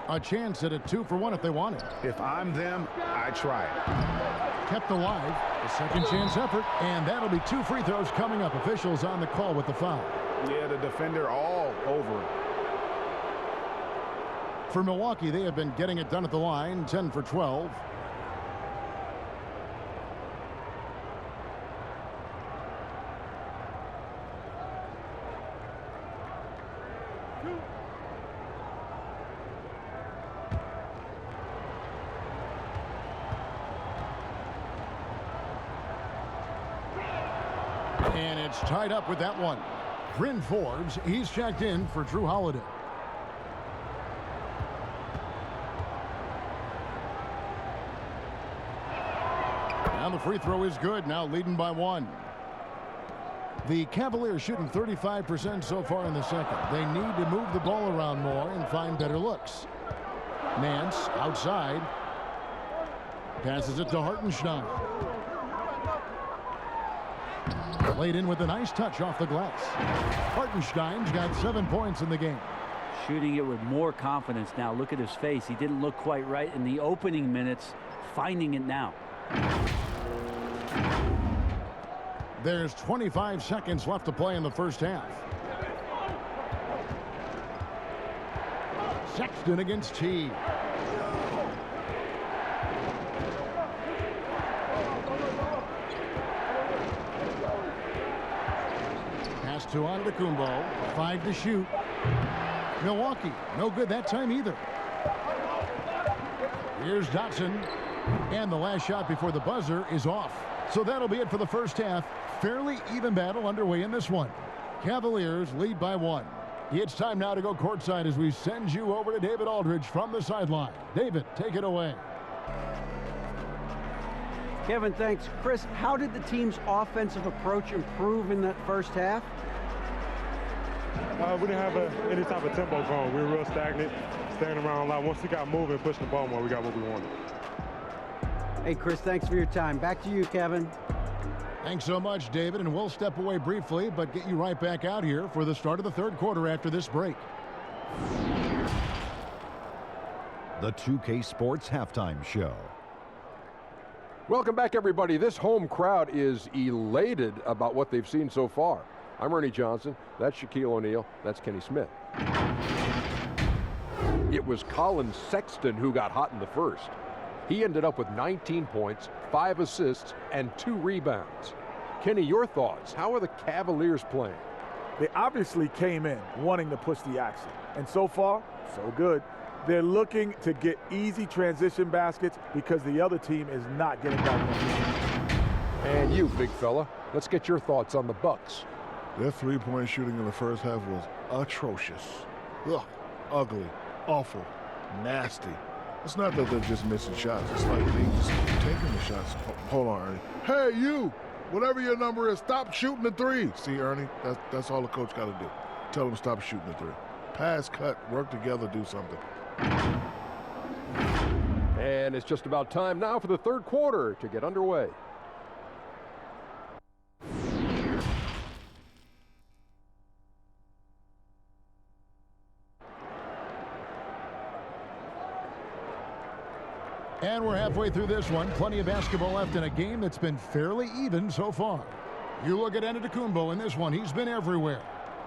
A chance at a 2-for-1 if they want it. If I'm them, I try it. Kept alive. A second chance effort. And that'll be 2 free throws coming up. Officials on the call with the foul. Yeah, the defender all over it. For Milwaukee, they have been getting it done at the line. 10 for 12. And it's tied up with that one. Bryn Forbes, he's checked in for Drew Holiday. And the free throw is good, now leading by 1. The Cavaliers shooting 35% so far in the second. They need to move the ball around more and find better looks. Nance outside. Passes it to Hartenstein. Laid in with a nice touch off the glass. Hartenstein's got 7 points in the game. Shooting it with more confidence now. Look at his face. He didn't look quite right in the opening minutes. Finding it now. There's 25 seconds left to play in the first half. Sexton against T. Pass to Antetokounmpo. 5 to shoot. Milwaukee, no good that time either. Here's Dotson. And the last shot before the buzzer is off. So that'll be it for the first half. Fairly even battle underway in this one. Cavaliers lead by 1. It's time now to go courtside as we send you over to David Aldridge from the sideline. David, take it away. Kevin, thanks. Chris, how did the team's offensive approach improve in that first half? We didn't have any type of tempo going. We were real stagnant, standing around a lot. Once we got moving, pushing the ball more, we got what we wanted. Hey, Chris, thanks for your time. Back to you, Kevin. Thanks so much, David, and we'll step away briefly, but get you right back out here for the start of the third quarter after this break. The 2K Sports Halftime Show. Welcome back, everybody. This home crowd is elated about what they've seen so far. I'm Ernie Johnson. That's Shaquille O'Neal. That's Kenny Smith. It was Colin Sexton who got hot in the first. He ended up with 19 points, 5 assists, and 2 rebounds. Kenny, your thoughts? How are the Cavaliers playing? They obviously came in wanting to push the action. And so far, so good. They're looking to get easy transition baskets because the other team is not getting back. And you, big fella, let's get your thoughts on the Bucks. Their three-point shooting in the first half was atrocious. Ugh, ugly, awful, nasty. It's not that they're just missing shots. It's like they just taking the shots. Hold on, Ernie. Hey, you! Whatever your number is, stop shooting the three. See, Ernie, that's all the coach got to do. Tell them stop shooting the three. Pass, cut, work together, do something. And it's just about time now for the third quarter to get underway. And we're halfway through this one. Plenty of basketball left in a game that's been fairly even so far. You look at Antetokounmpo in this one. He's been everywhere.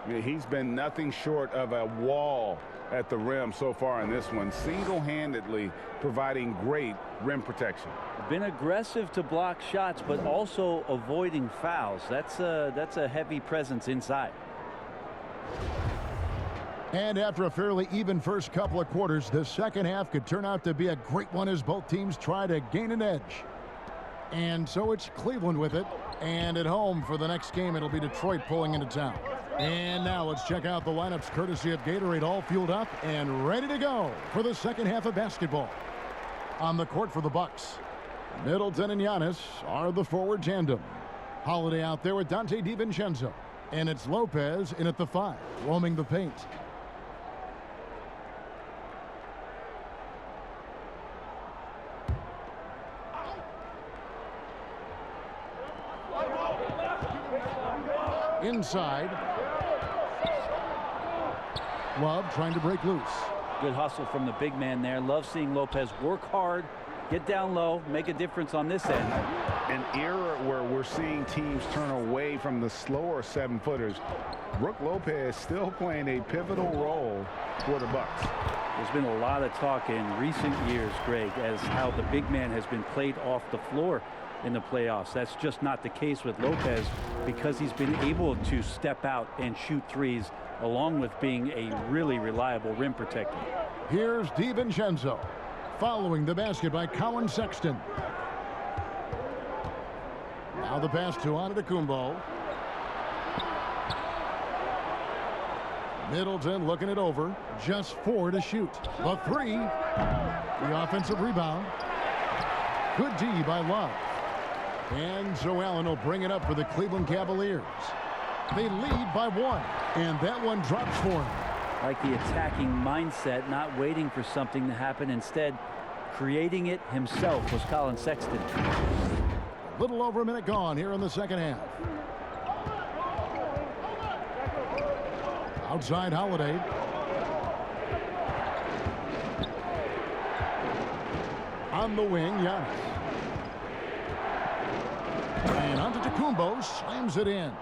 Yeah, he's been nothing short of a wall at the rim so far in this one, single-handedly providing great rim protection. Been aggressive to block shots, but also avoiding fouls. That's a heavy presence inside. And after a fairly even first couple of quarters, the second half could turn out to be a great one as both teams try to gain an edge. And so it's Cleveland with it. And at home for the next game, it'll be Detroit pulling into town. And now let's check out the lineups courtesy of Gatorade, all fueled up and ready to go for the second half of basketball. On the court for the Bucks, Middleton and Giannis are the forward tandem. Holiday out there with Dante DiVincenzo. And it's Lopez in at the 5, roaming the paint. Inside. Love trying to break loose. Good hustle from the big man there. Love seeing Lopez work hard, get down low, make a difference on this end. An era where we're seeing teams turn away from the slower 7-footers. Brook Lopez still playing a pivotal role for the Bucks. There's been a lot of talk in recent years, Greg, as how the big man has been played off the floor in the playoffs. That's just not the case with Lopez because he's been able to step out and shoot threes along with being a really reliable rim protector. Here's DiVincenzo following the basket by Colin Sexton. Now the pass to Antetokounmpo. Middleton looking it over. Just 4 to shoot. The 3. The offensive rebound. Good D by Love. And Joe Allen will bring it up for the Cleveland Cavaliers. They lead by 1. And that one drops for him. Like the attacking mindset, not waiting for something to happen. Instead, creating it himself was Colin Sexton. A little over a minute gone here in the second half. Outside Holiday. On the wing, Giannis. And Antetokounmpo slams it in.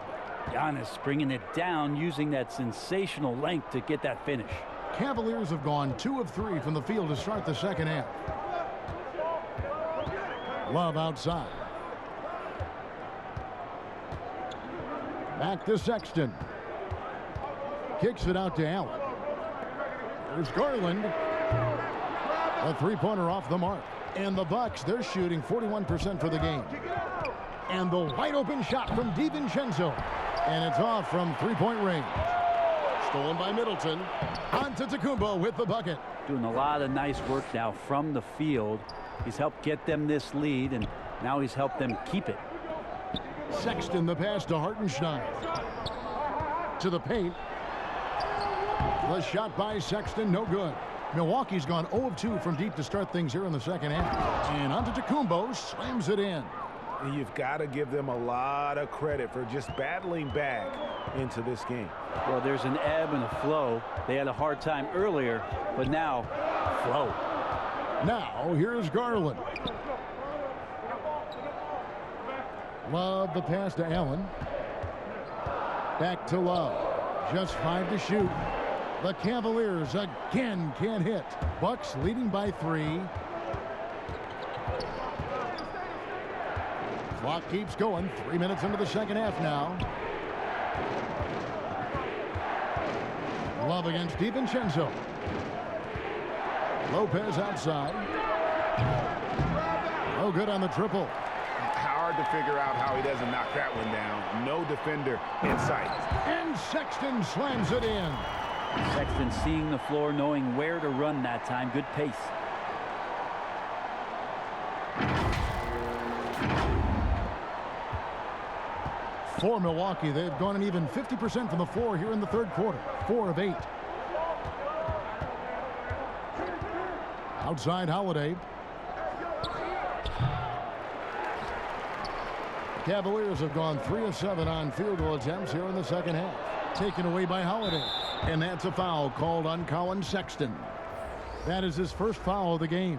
Giannis bringing it down, using that sensational length to get that finish. Cavaliers have gone 2 of 3 from the field to start the second half. Love outside. Back to Sexton. Kicks it out to Allen. There's Garland. A 3-pointer off the mark. And the Bucks, they're shooting 41% for the game. And the wide open shot from DiVincenzo. And it's off from 3-point range. Stolen by Middleton. Antetokounmpo with the bucket. Doing a lot of nice work now from the field. He's helped get them this lead, and now he's helped them keep it. Sexton the pass to Hartenstein. To the paint. The shot by Sexton, no good. Milwaukee's gone 0 of 2 from deep to start things here in the second half. And Antetokounmpo slams it in. You've got to give them a lot of credit for just battling back into this game. Well, there's an ebb and a flow. They had a hard time earlier, but now, flow. Now, here's Garland. Love the pass to Allen. Back to Love. Just 5 to shoot. The Cavaliers again can't hit. Bucks leading by 3. Clock keeps going. 3 minutes into the second half now. Love against DiVincenzo. Lopez outside. No good on the triple. Hard to figure out how he doesn't knock that one down. No defender in sight. And Sexton slams it in. Sexton seeing the floor, knowing where to run that time. Good pace. For Milwaukee, they've gone an even 50% from the floor here in the third quarter. 4 of 8. Outside Holiday. Cavaliers have gone 3 of 7 on field goal attempts here in the second half. Taken away by Holiday. And that's a foul called on Colin Sexton. That is his first foul of the game.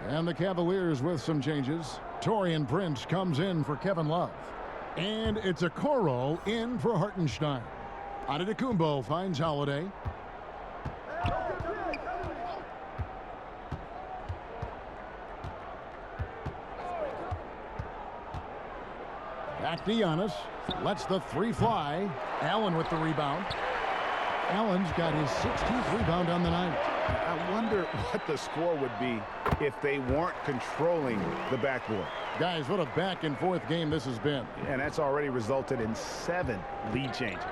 And the Cavaliers with some changes. Taurean Prince comes in for Kevin Love. And it's a Okoro in for Hartenstein. Antetokounmpo finds Holiday. Back to Giannis. Lets the 3 fly. Allen with the rebound. Allen's got his 16th rebound on the night. I wonder what the score would be if they weren't controlling the backboard. Guys, what a back and forth game this has been. And that's already resulted in 7 lead changes.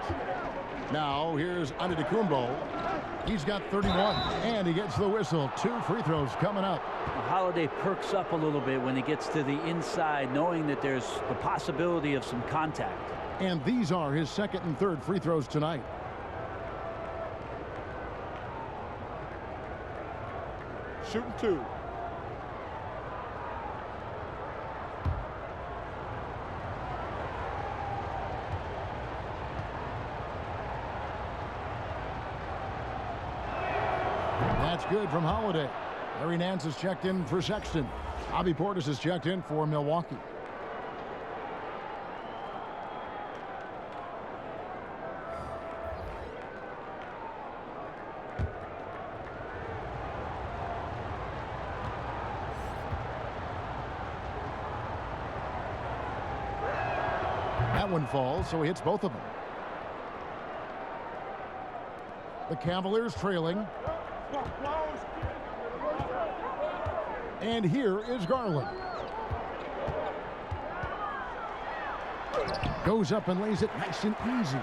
Now here's Antetokounmpo. He's got 31 and he gets the whistle. 2 free throws coming up. Holiday perks up a little bit when he gets to the inside, knowing that there's the possibility of some contact. And these are his 2nd and 3rd free throws tonight. Shooting 2. That's good from Holiday. Larry Nance is checked in for Sexton. Bobby Portis is checked in for Milwaukee. That one falls, so he hits both of them. The Cavaliers trailing. And here is Garland. Goes up and lays it nice and easy.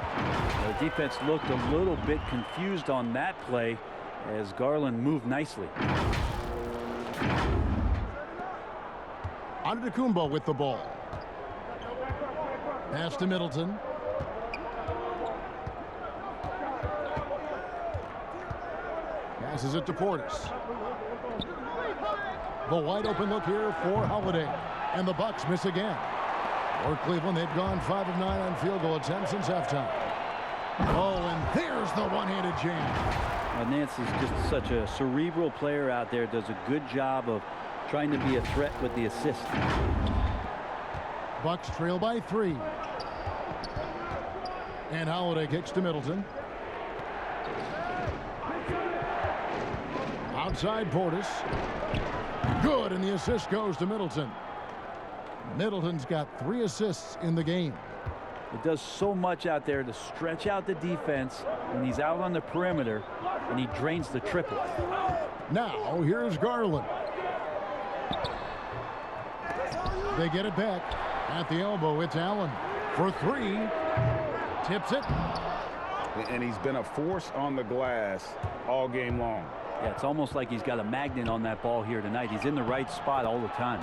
The defense looked a little bit confused on that play as Garland moved nicely. Antetokounmpo with the ball. Pass to Middleton. Passes it to Portis. The wide open look here for Holiday. And the Bucks miss again. For Cleveland, they've gone 5 of 9 on field goal attempts since halftime. Oh, and there's the one-handed jam. Nance is just such a cerebral player out there. Does a good job of trying to be a threat with the assist. Bucks trail by 3. And Holiday kicks to Middleton. Outside Portis. Good, and the assist goes to Middleton. Middleton's got 3 assists in the game. It does so much out there to stretch out the defense when he's out on the perimeter, and he drains the triple. Now, here's Garland. They get it back. At the elbow, it's Allen. For 3. Tips it. And he's been a force on the glass all game long. Yeah, it's almost like he's got a magnet on that ball here tonight. He's in the right spot all the time.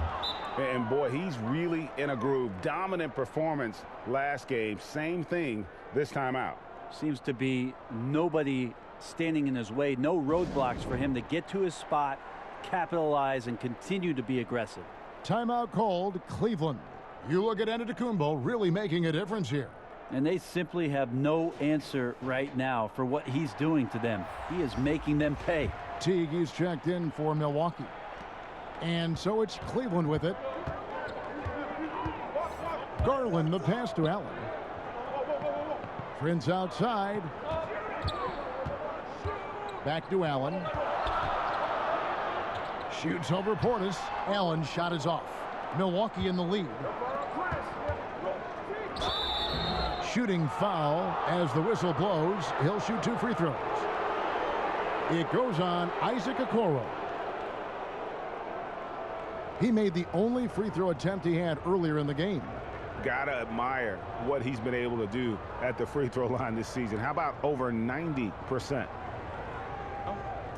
And boy, he's really in a groove. Dominant performance last game. Same thing this time out. Seems to be nobody standing in his way. No roadblocks for him to get to his spot, capitalize, and continue to be aggressive. Timeout called, Cleveland. You look at Antetokounmpo really making a difference here. And they simply have no answer right now for what he's doing to them. He is making them pay. Teague is checked in for Milwaukee. And so it's Cleveland with it. Garland, the pass to Allen. Prince outside. Back to Allen. Shoots over Portis. Allen's shot is off. Milwaukee in the lead. Shooting foul as the whistle blows. He'll shoot 2 free throws. It goes on Isaac Okoro. He made the only free throw attempt he had earlier in the game. Gotta admire what he's been able to do at the free throw line this season. How about over 90%?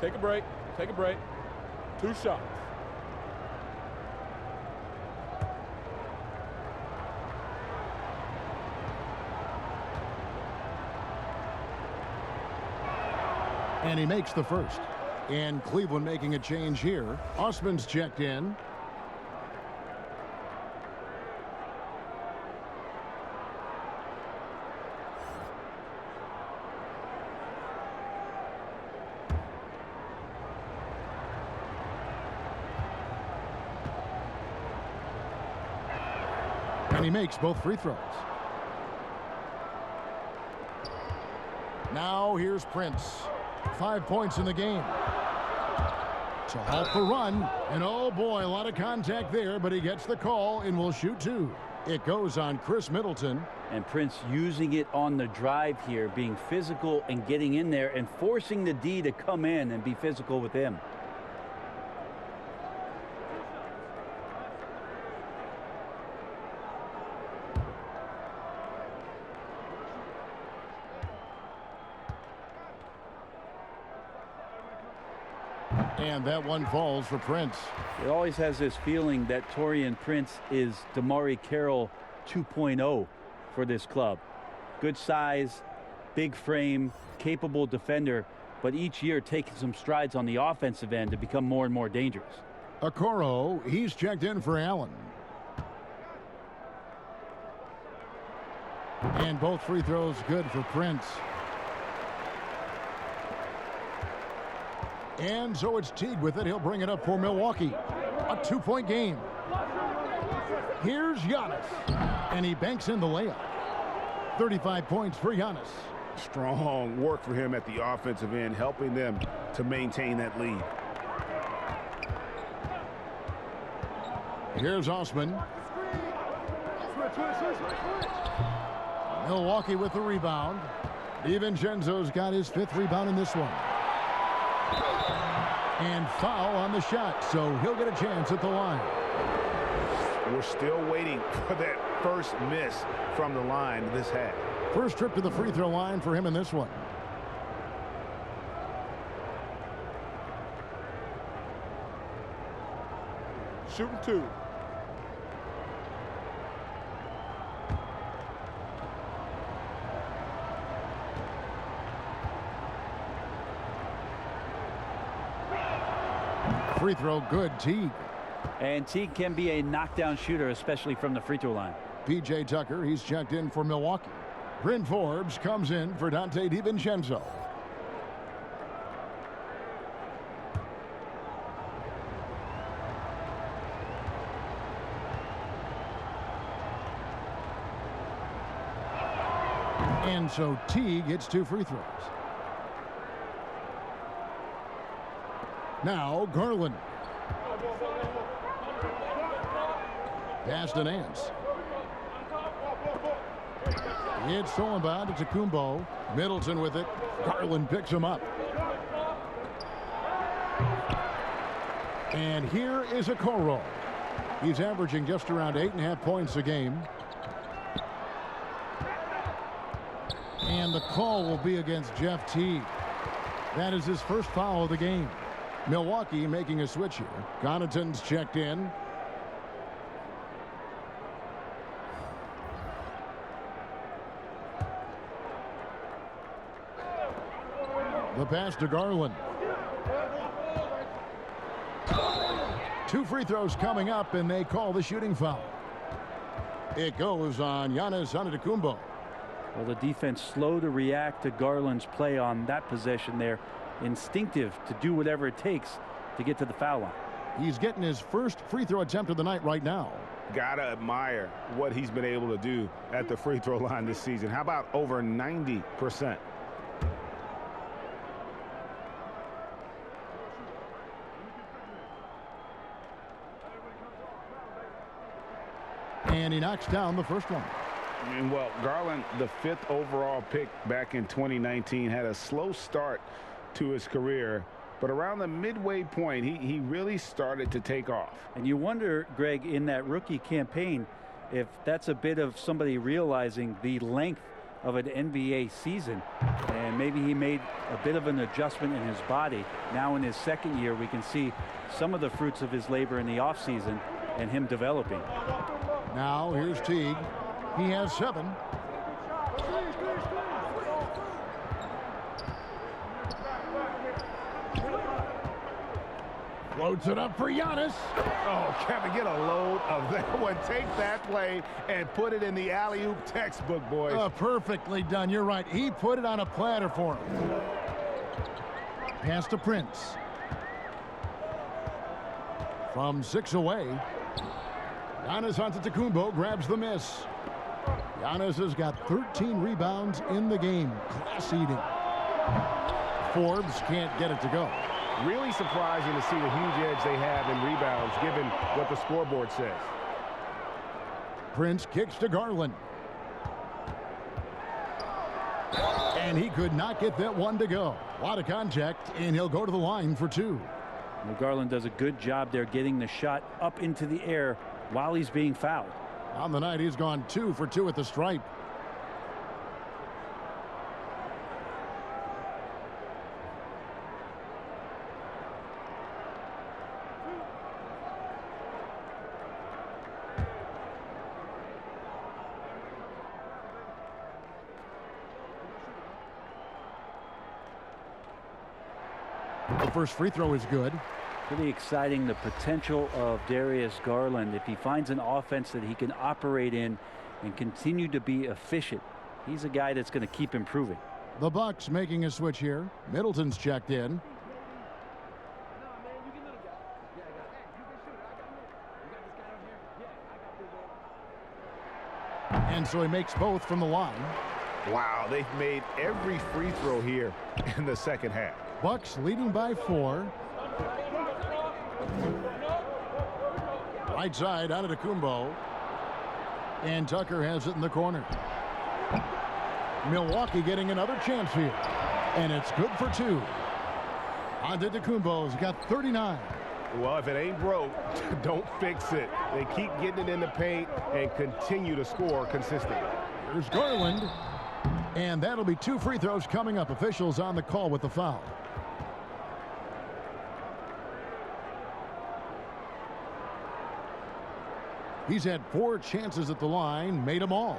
Take a break. Take a break. 2 shots. And he makes the first. And Cleveland making a change here. Osman's checked in. And he makes both free throws. Now here's Prince. 5 points in the game. To halt the run. And oh boy, a lot of contact there, but he gets the call and will shoot 2. It goes on Chris Middleton. And Prince using it on the drive here, being physical and getting in there and forcing the D to come in and be physical with him. And that one falls for Prince. It always has this feeling that Taurean Prince is DeMarre Carroll 2.0 for this club. Good size, big frame, capable defender, but each year taking some strides on the offensive end to become more and more dangerous. Okoro, he's checked in for Allen. And both free throws good for Prince. And so it's Teague with it. He'll bring it up for Milwaukee. A 2-point game. Here's Giannis. And he banks in the layup. 35 points for Giannis. Strong work for him at the offensive end, helping them to maintain that lead. Here's Osman. Milwaukee with the rebound. DiVincenzo's got his 5th rebound in this one. And foul on the shot, so he'll get a chance at the line. We're still waiting for that first miss from the line this half. First trip to the free throw line for him in this one. Shooting 2. Free throw good, Teague. And Teague can be a knockdown shooter, especially from the free throw line. P.J. Tucker, he's checked in for Milwaukee. Bryn Forbes comes in for Dante DiVincenzo. And so Teague gets 2 free throws. Now Garland. Pass to Nance. It's stolen by Antetokounmpo. Middleton with it. Garland picks him up. And here is Okoro. He's averaging just around 8.5 points a game. And the call will be against Jeff Teague. That is his first foul of the game. Milwaukee making a switch here. Connaughton's checked in. The pass to Garland. 2 free throws coming up, and they call the shooting foul. It goes on Giannis Antetokounmpo. Well, the defense slow to react to Garland's play on that possession there. Instinctive to do whatever it takes to get to the foul line. He's getting his first free throw attempt of the night right now. Gotta admire what he's been able to do at the free throw line this season. How about over 90%? And he knocks down the first one. And well, Garland, the 5th overall pick back in 2019, had a slow start to his career, but around the midway point, he really started to take off. And you wonder, Greg, in that rookie campaign, if that's a bit of somebody realizing the length of an NBA season, and maybe he made a bit of an adjustment in his body. Now in his 2nd year, we can see some of the fruits of his labor in the offseason and him developing. Now here's Teague. He has 7. Floats it up for Giannis. Oh, Kevin, get a load of that one. Take that play and put it in the alley-oop textbook, boys. Perfectly done. You're right. He put it on a platter for him. Pass to Prince. From 6 away. Giannis Antetokounmpo grabs the miss. Giannis has got 13 rebounds in the game. Class eating. Forbes can't get it to go. Really surprising to see the huge edge they have in rebounds, given what the scoreboard says. Prince kicks to Garland. And he could not get that one to go. A lot of contact, and he'll go to the line for 2. Well, Garland does a good job there getting the shot up into the air while he's being fouled. On the night, he's gone 2 for 2 at the stripe. The first free throw is good. Pretty exciting, the potential of Darius Garland. If he finds an offense that he can operate in and continue to be efficient, he's a guy that's going to keep improving. The Bucks making a switch here. Middleton's checked in. And so he makes both from the line. Wow, they've made every free throw here in the second half. Bucks leading by 4. Right side out of Antetokounmpo. And Tucker has it in the corner. Milwaukee getting another chance here. And it's good for 2. Antetokounmpo's got 39. Well, if it ain't broke, don't fix it. They keep getting it in the paint and continue to score consistently. Here's Garland. And that'll be 2 free throws coming up. Officials on the call with the foul. He's had 4 chances at the line, made them all.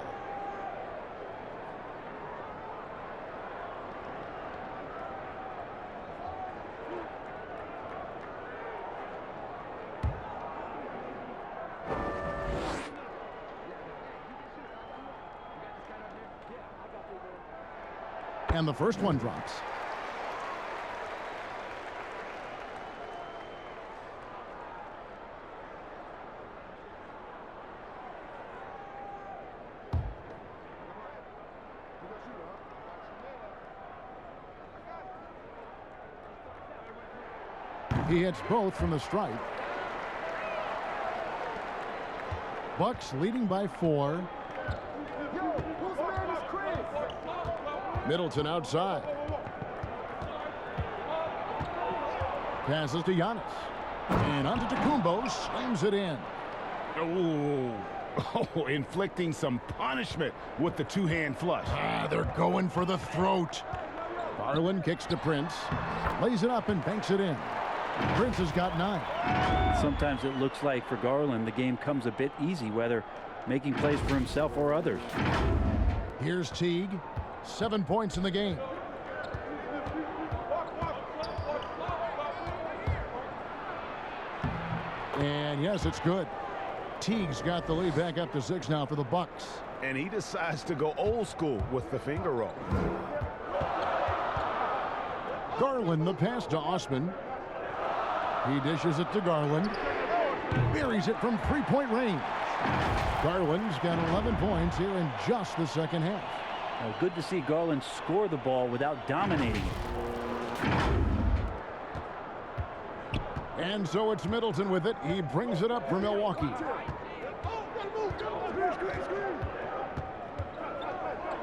And the first one drops. He hits both from the stripe. Bucks leading by 4. Middleton outside. Passes to Giannis. And Antetokounmpo slams it in. Oh, inflicting some punishment with the 2-hand flush. They're going for the throat. Garland kicks to Prince. Lays it up and banks it in. Prince has got 9. Sometimes it looks like for Garland the game comes a bit easy, whether making plays for himself or others. Here's Teague. 7 points in the game. And yes, it's good. Teague's got the lead back up to 6 now for the Bucks. And he decides to go old school with the finger roll. Garland the pass to Osman. He dishes it to Garland. Buries it from 3-point range. Garland's got 11 points here in just the second half. Well, good to see Garland score the ball without dominating. And so it's Middleton with it. He brings it up for Milwaukee.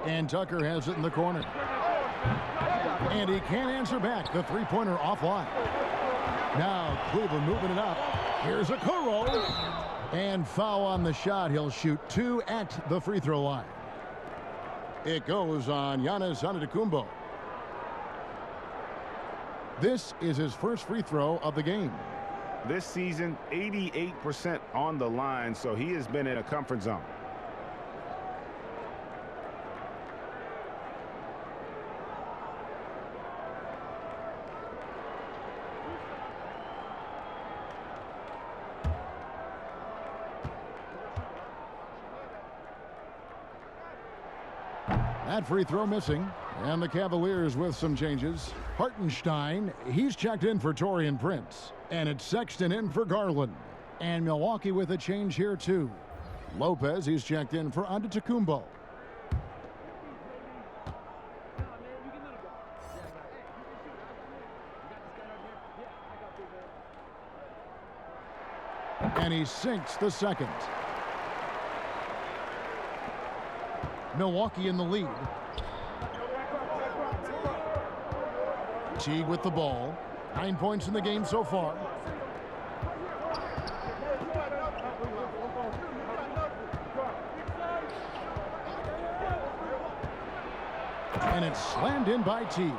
And Tucker has it in the corner. And he can't answer back. The 3-pointer offline. Now Cleveland moving it up. Here's Okoro. And foul on the shot. He'll shoot 2 at the free throw line. It goes on Giannis Antetokounmpo. This is his first free throw of the game. This season, 88% on the line, so he has been in a comfort zone. That free throw missing. And the Cavaliers with some changes. Hartenstein, he's checked in for Taurean Prince. And it's Sexton in for Garland. And Milwaukee with a change here too. Lopez, he's checked in for Antetokounmpo. And he sinks the second. Milwaukee in the lead. Teague with the ball. 9 points in the game so far. And it's slammed in by Teague.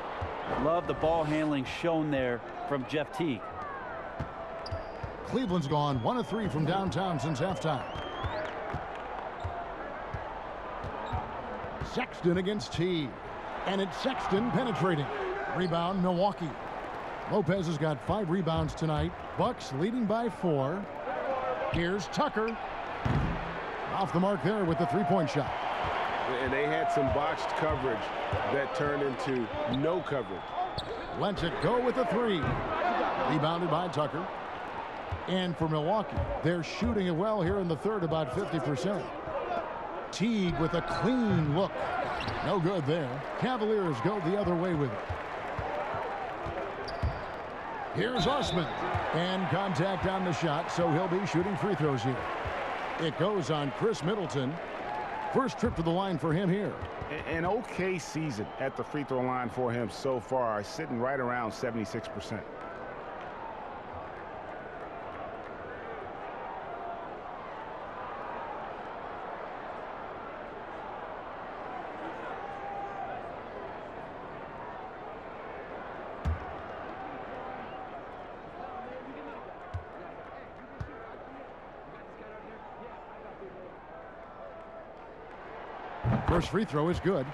Love the ball handling shown there from Jeff Teague. Cleveland's gone 1 of 3 from downtown since halftime. Sexton against Teague. And it's Sexton penetrating. Rebound, Milwaukee. Lopez has got 5 rebounds tonight. Bucks leading by 4. Here's Tucker. Off the mark there with the 3-point shot. And they had some botched coverage that turned into no coverage. Lets it go with the 3. Rebounded by Tucker. And for Milwaukee, they're shooting it well here in the third, about 50%. Teague with a clean look. No good there. Cavaliers go the other way with it. Here's Osman. And contact on the shot, so he'll be shooting free throws here. It goes on Chris Middleton. First trip to the line for him here. An okay season at the free throw line for him so far, sitting right around 76%. First free throw is good.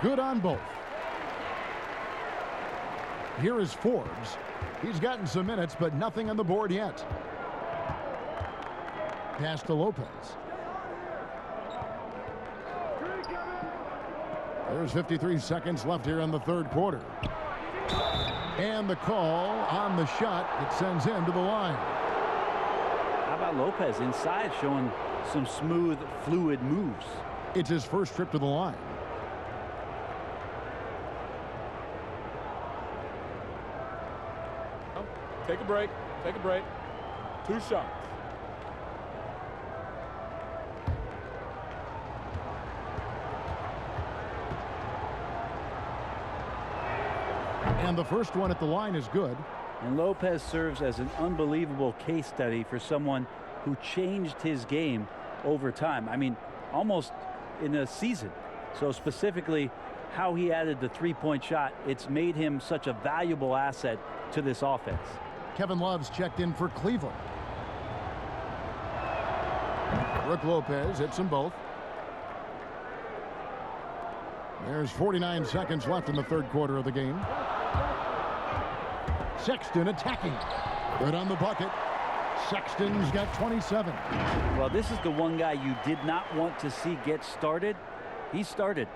Good on both. Here is Forbes. He's gotten some minutes, but nothing on the board yet. Pass to Lopez. There's 53 seconds left here in the third quarter. And the call on the shot that sends him to the line. How about Lopez inside, showing some smooth, fluid moves? It's his first trip to the line. Take a break. Take a break. 2 shots. And the first one at the line is good. And Lopez serves as an unbelievable case study for someone who changed his game over time. I mean, almost in a season. So specifically, how he added the three-point shot, it's made him such a valuable asset to this offense. Kevin Love's checked in for Cleveland. Brook Lopez hits them both. There's 49 seconds left in the third quarter of the game. Sexton attacking. Good on the bucket. Sexton's got 27. Well, this is the one guy you did not want to see get started. He started.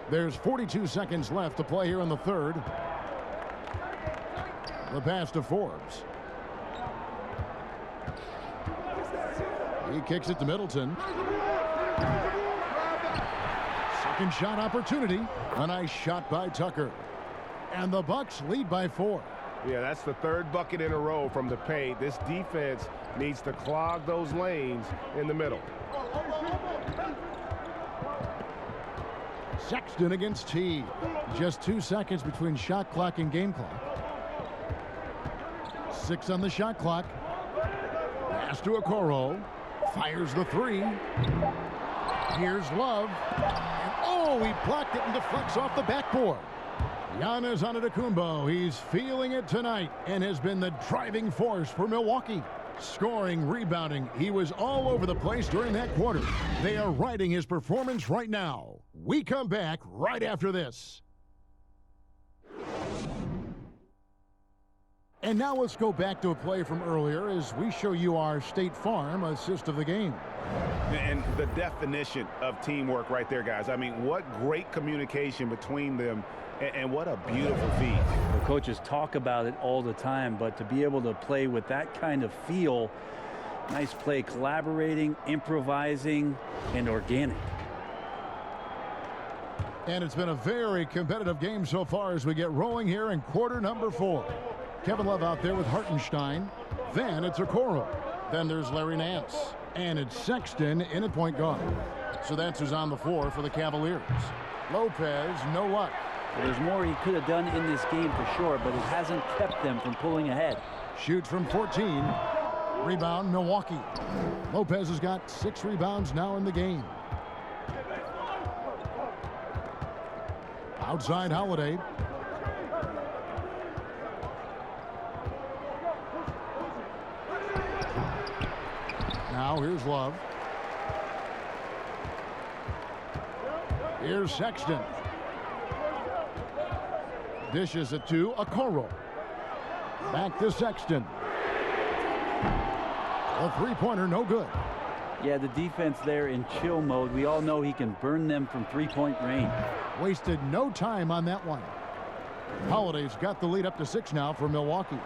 There's 42 seconds left to play here in the third. The pass to Forbes. He kicks it to Middleton. Second shot opportunity. A nice shot by Tucker. And the Bucks lead by 4. Yeah, that's the third bucket in a row from the paint. This defense needs to clog those lanes in the middle. Sexton against Teague. Just 2 seconds between shot clock and game clock. 6 on the shot clock. Pass to Okoro. Fires the 3. Here's Love. And oh, he blocked it and deflects off the backboard. Giannis Antetokounmpo, he's feeling it tonight and has been the driving force for Milwaukee. Scoring, rebounding, he was all over the place during that quarter. They are riding his performance right now. We come back right after this. And now let's go back to a play from earlier as we show you our State Farm assist of the game. And the definition of teamwork right there, guys. I mean, what great communication between them, and what a beautiful feed. The coaches talk about it all the time, but to be able to play with that kind of feel, nice play, collaborating, improvising, and organic. And it's been a very competitive game so far as we get rolling here in quarter number 4. Kevin Love out there with Hartenstein. Then it's Okoro. Then there's Larry Nance. And it's Sexton in at point guard. So that's who's on the floor for the Cavaliers. Lopez, no luck. There's more he could have done in this game for sure, but it hasn't kept them from pulling ahead. Shoots from 14. Rebound, Milwaukee. Lopez has got 6 rebounds now in the game. Outside Holiday. Now here's Love. Here's Sexton. Dishes it to Okoro. Back to Sexton. A three-pointer, no good. Yeah, the defense there in chill mode. We all know he can burn them from three-point range. Wasted no time on that one. Holiday's got the lead up to 6 now for Milwaukee.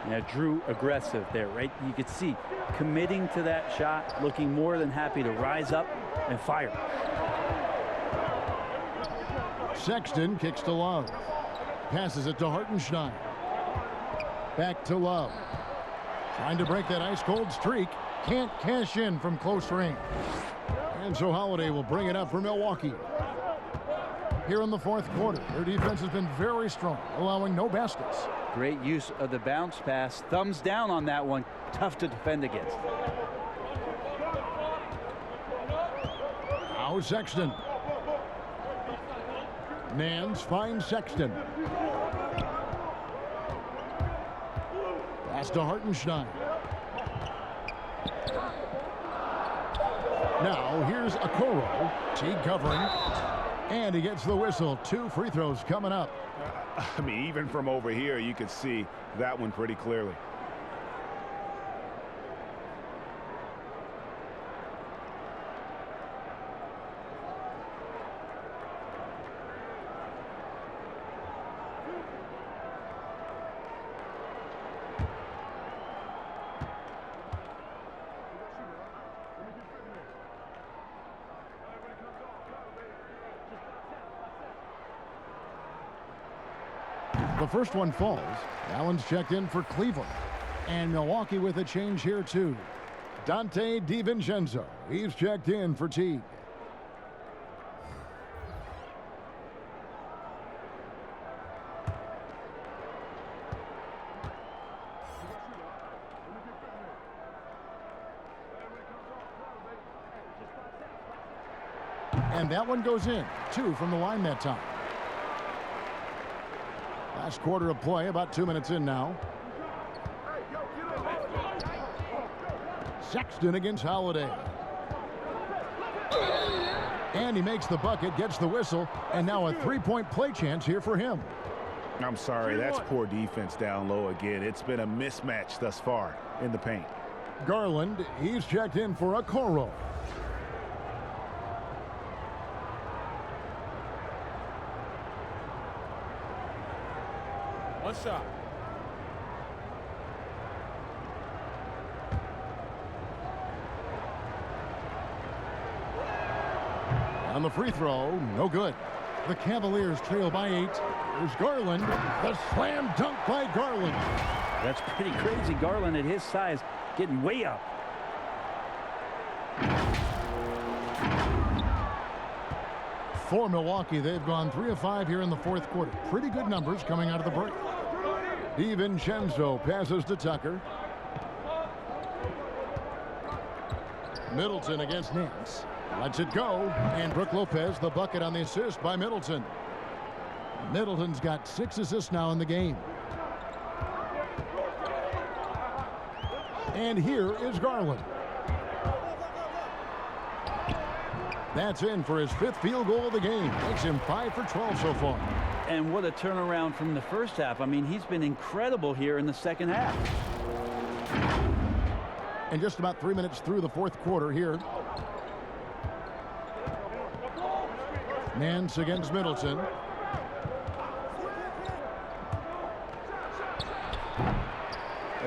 Yeah, Drew aggressive there, right? You could see committing to that shot, looking more than happy to rise up and fire. Sexton kicks to Love. Passes it to Hartenstein. Back to Love. Trying to break that ice-cold streak. Can't cash in from close range. And so Holiday will bring it up for Milwaukee. Here in the fourth quarter, their defense has been very strong, allowing no baskets. Great use of the bounce pass. Thumbs down on that one. Tough to defend against. Now Sexton. Nance finds Sexton. Pass to Hartenstein. Now here's Okoro. Teague covering. And he gets the whistle. 2 free throws coming up. I mean, even from over here, you could see that one pretty clearly. The first one falls. Allen's checked in for Cleveland. And Milwaukee with a change here too. Dante DiVincenzo. He's checked in for Teague. And that one goes in. 2 from the line that time. Last quarter of play, about 2 minutes in now. Sexton against Holiday. And he makes the bucket, gets the whistle, and now a three-point play chance here for him. I'm sorry, that's poor defense down low again. It's been a mismatch thus far in the paint. Garland, he's checked in for Okoro. One shot. On the free throw, no good. The Cavaliers trail by 8. Here's Garland. The slam dunk by Garland. That's pretty crazy. Garland at his size getting way up. For Milwaukee, they've gone 3 of 5 here in the fourth quarter. Pretty good numbers coming out of the break. DiVincenzo passes to Tucker. Middleton against Nance. Lets it go. And Brook Lopez, the bucket on the assist by Middleton. Middleton's got 6 assists now in the game. And here is Garland. That's in for his 5th field goal of the game. Makes him 5 for 12 so far. And what a turnaround from the first half. I mean, he's been incredible here in the second half. And just about 3 minutes through the fourth quarter here. Nance against Middleton.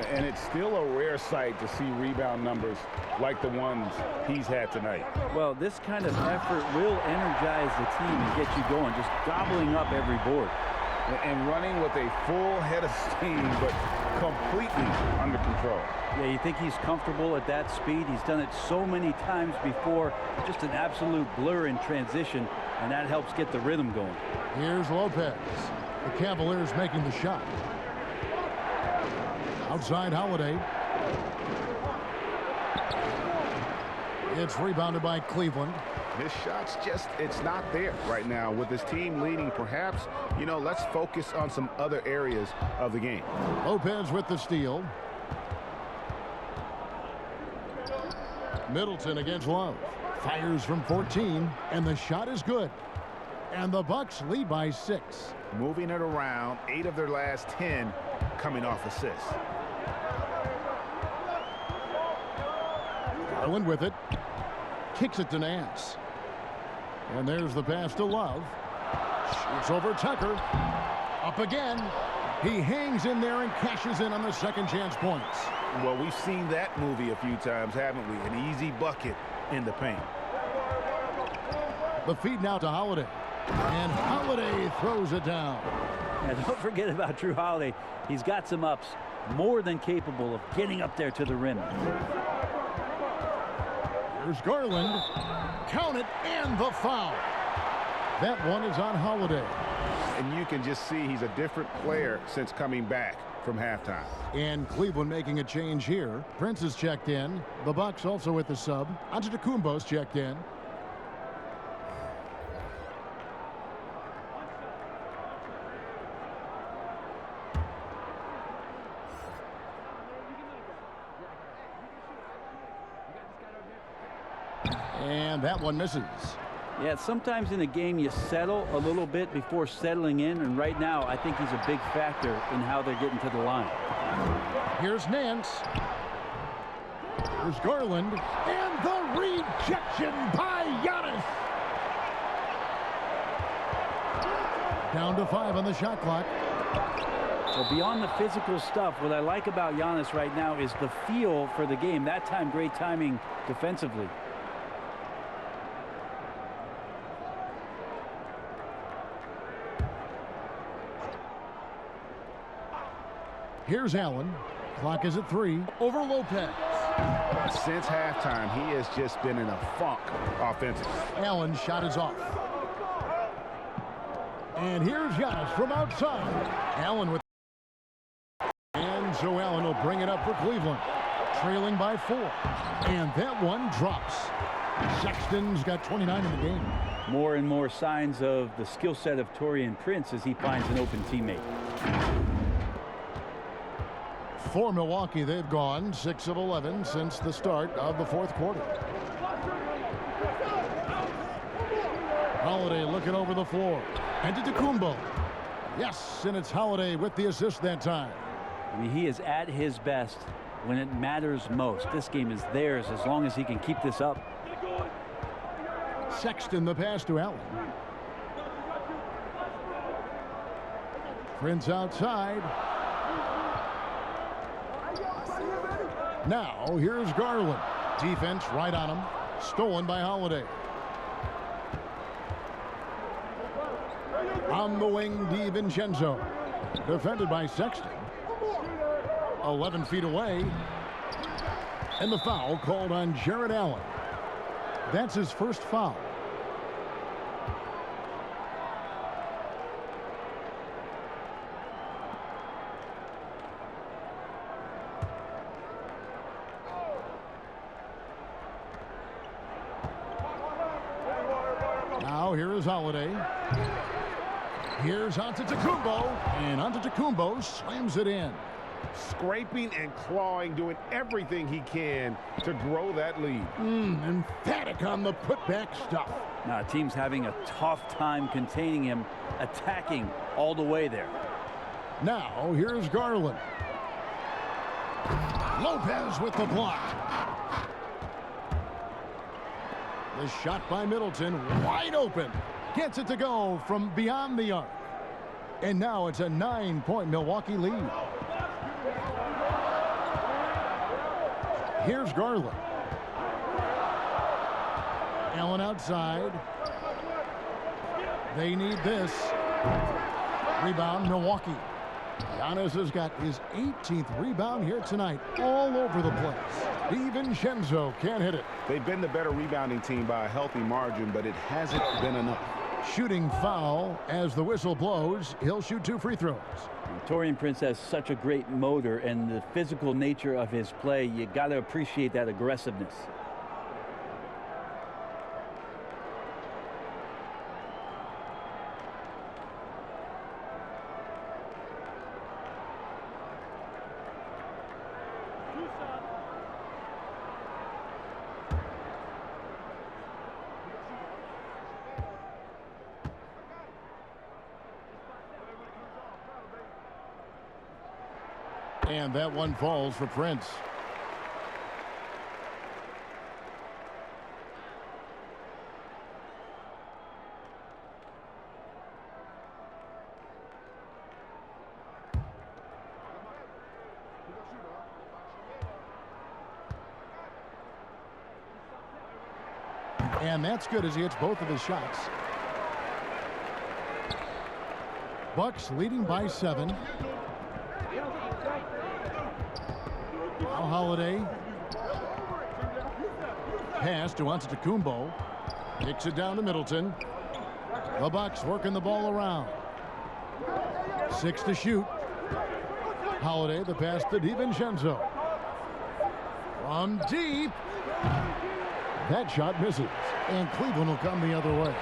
And it's still a rare sight to see rebound numbers like the ones he's had tonight. Well, this kind of effort will energize the team and get you going, just gobbling up every board. And running with a full head of steam, but completely under control. Yeah, you think he's comfortable at that speed. He's done it so many times before. Just an absolute blur in transition, and that helps get the rhythm going. Here's Lopez. The Cavaliers making the shot. Outside Holiday. It's rebounded by Cleveland. His shot's just, it's not there right now. With his team leading, perhaps, you know, let's focus on some other areas of the game. Lopez with the steal. Middleton against Love. Fires from 14, and the shot is good. And the Bucks lead by 6. Moving it around, 8 of their last 10 coming off assists. Garland with it. Kicks it to Nance. And there's the pass to Love. Shoots over Tucker. Up again. He hangs in there and cashes in on the second chance points. Well, we've seen that movie a few times, haven't we? An easy bucket in the paint. The feed now to Holiday. And Holiday throws it down. And don't forget about Drew Holiday. He's got some ups, more than capable of getting up there to the rim. Here's Garland. Count it, and the foul. That one is on Holiday. And you can just see he's a different player since coming back from halftime. And Cleveland making a change here. Prince is checked in. The Bucks also with the sub. Antetokounmpo's checked in. And that one misses. Yeah, sometimes in a game you settle a little bit before settling in, and right now I think he's a big factor in how they're getting to the line. Here's Nance. Here's Garland. And the rejection by Giannis. Down to 5 on the shot clock. Well, beyond the physical stuff, what I like about Giannis right now is the feel for the game. That time, great timing defensively. Here's Allen. Clock is at 3. Over Lopez. Since halftime, he has just been in a funk offensively. Allen's shot is off. And here's Giannis from outside. Allen with. And so Allen will bring it up for Cleveland. Trailing by 4. And that one drops. Sexton's got 29 in the game. More and more signs of the skill set of Taurean Prince as he finds an open teammate. For Milwaukee, they've gone 6 of 11 since the start of the fourth quarter. Holiday looking over the floor. And to Antetokounmpo. Yes, and it's Holiday with the assist that time. I mean, he is at his best when it matters most. This game is theirs as long as he can keep this up. Sexton the pass to Allen. Prince outside. Now here's Garland. Defense right on him. Stolen by Holiday. On the wing, DiVincenzo. Defended by Sexton. 11 feet away. And the foul called on Jared Allen. That's his first foul. Now here is Holiday. Here's Antetokounmpo, and Antetokounmpo slams it in. Scraping and clawing, doing everything he can to grow that lead. Emphatic on the putback stuff. Now, team's having a tough time containing him, attacking all the way there. Now, here's Garland. Lopez with the block. The shot by Middleton, wide open. Gets it to go from beyond the arc. And now it's a 9-point Milwaukee lead. Here's Garland. Allen outside. They need this. Rebound, Milwaukee. Giannis has got his 18th rebound here tonight, all over the place. DiVincenzo can't hit it. They've been the better rebounding team by a healthy margin, but it hasn't been enough. Shooting foul as the whistle blows. He'll shoot 2 free throws. Taurean Prince has such a great motor, and the physical nature of his play, you got to appreciate that aggressiveness. And that one falls for Prince. And that's good as he hits both of his shots. Bucks leading by 7. Now Holiday. Pass to Antetokounmpo. Kicks it down to Middleton. The Bucks working the ball around. 6 to shoot. Holiday, the pass to DiVincenzo. From deep. That shot misses. And Cleveland will come the other way.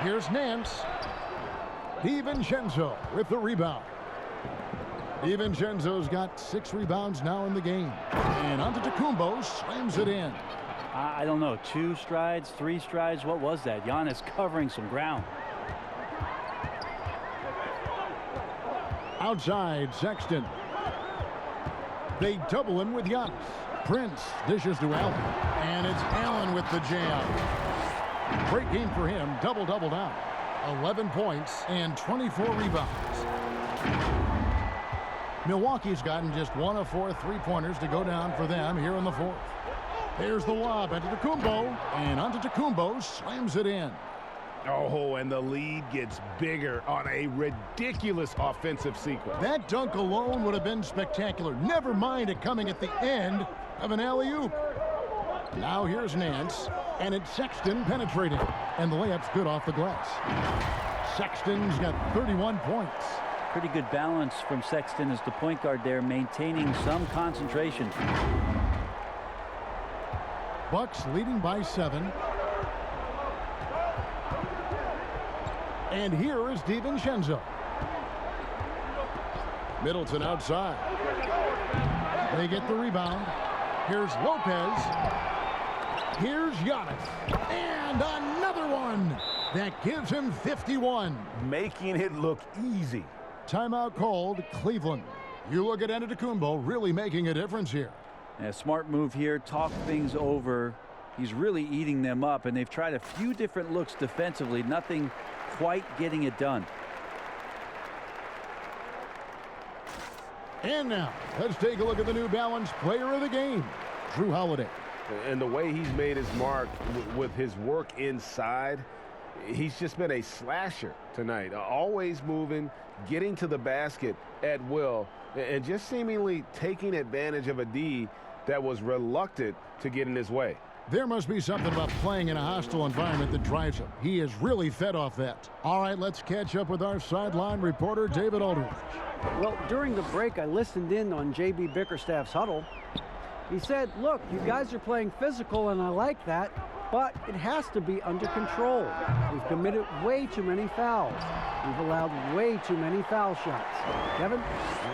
Here's Nance. DiVincenzo with the rebound. DiVincenzo's got 6 rebounds now in the game. And Antetokounmpo slams it in. I don't know, 2 strides, 3 strides. What was that? Giannis covering some ground. Outside, Sexton. They double him with Giannis. Prince dishes to Allen. And it's Allen with the jam. Great game for him. Double-double now. 11 points and 24 rebounds. Milwaukee's gotten just 1 of 4 3-pointers to go down for them here in the 4th. There's the lob, Antetokounmpo, and Antetokounmpo slams it in. Oh, and the lead gets bigger on a ridiculous offensive sequence. That dunk alone would have been spectacular. Never mind it coming at the end of an alley-oop. Now here's Nance, and it's Sexton penetrating, and the layup's good off the glass. Sexton's got 31 points. Pretty good balance from Sexton as the point guard there, maintaining some concentration. Bucks leading by 7. And here is DiVincenzo. Middleton outside. They get the rebound. Here's Lopez. Here's Giannis. And another one. That gives him 51. Making it look easy. Timeout called, Cleveland. You look at Antetokounmpo really making a difference here. A smart move here, talk things over. He's really eating them up, and they've tried a few different looks defensively. Nothing quite getting it done. And now, let's take a look at the New Balance player of the game, Jrue Holiday. And the way he's made his mark with his work inside, he's just been a slasher tonight. Always moving, getting to the basket at will, and just seemingly taking advantage of a D that was reluctant to get in his way. There must be something about playing in a hostile environment that drives him. He is really fed off that. All right, let's catch up with our sideline reporter, David Aldridge. Well, during the break, I listened in on J.B. Bickerstaff's huddle. He said, look, you guys are playing physical, and I like that, but it has to be under control. We've committed way too many fouls. We've allowed way too many foul shots. Kevin?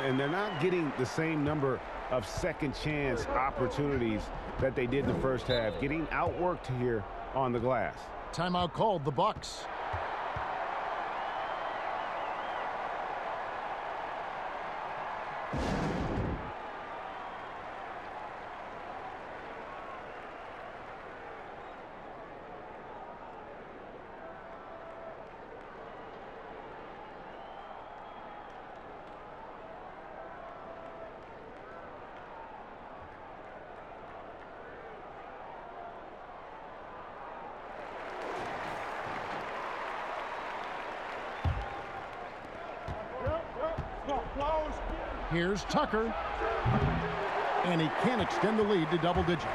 And they're not getting the same number of second chance opportunities that they did in the first half. Getting outworked here on the glass. Timeout called, the Bucks. Here's Tucker. And he can't extend the lead to double digits.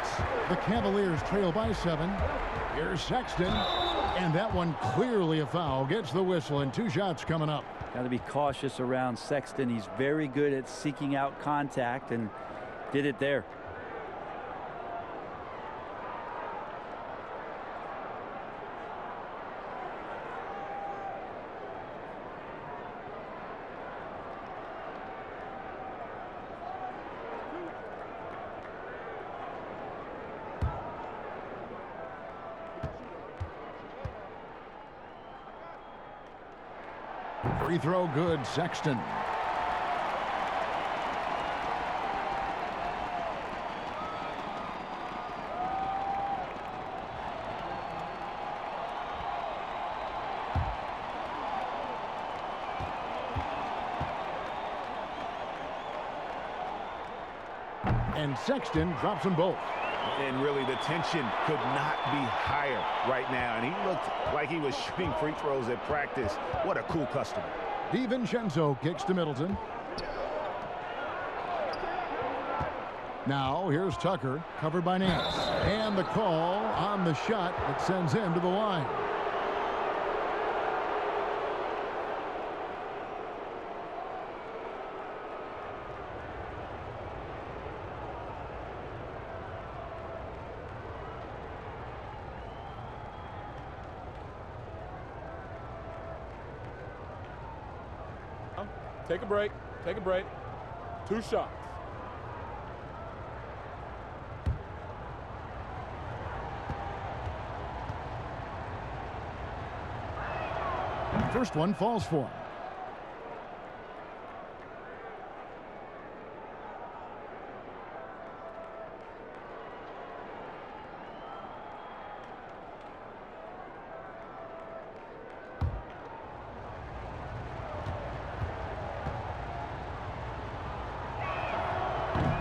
The Cavaliers trail by 7. Here's Sexton. And that one clearly a foul. Gets the whistle, and 2 shots coming up. Got to be cautious around Sexton. He's very good at seeking out contact and did it there. Free throw good, Sexton. And Sexton drops them both. And really, the tension could not be higher right now. And he looked like he was shooting free throws at practice. What a cool customer. DiVincenzo kicks to Middleton. Now, here's Tucker, covered by Nance. And the call on the shot that sends him to the line. Take a break. Take a break. 2 shots. First one falls for him.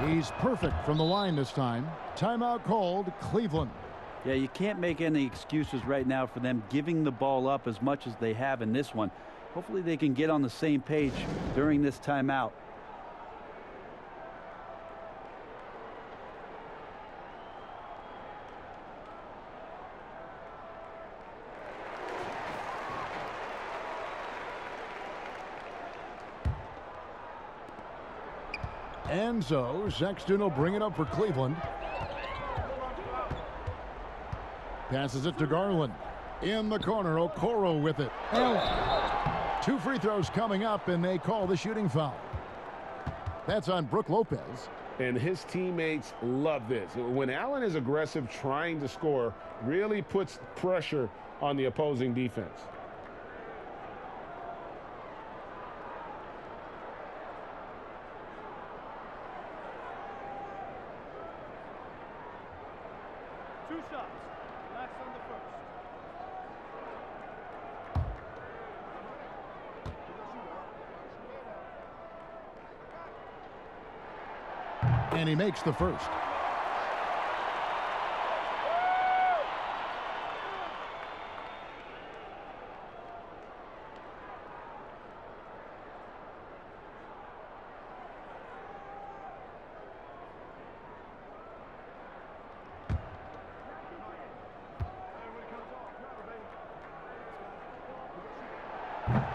He's perfect from the line this time. Timeout called, Cleveland. Yeah, you can't make any excuses right now for them giving the ball up as much as they have in this one. Hopefully they can get on the same page during this timeout. And so Sexton will bring it up for Cleveland. Passes it to Garland. In the corner, Okoro with it. Allen. 2 free throws coming up, and they call the shooting foul. That's on Brook Lopez. And his teammates love this. When Allen is aggressive trying to score, really puts pressure on the opposing defense. And he makes the first.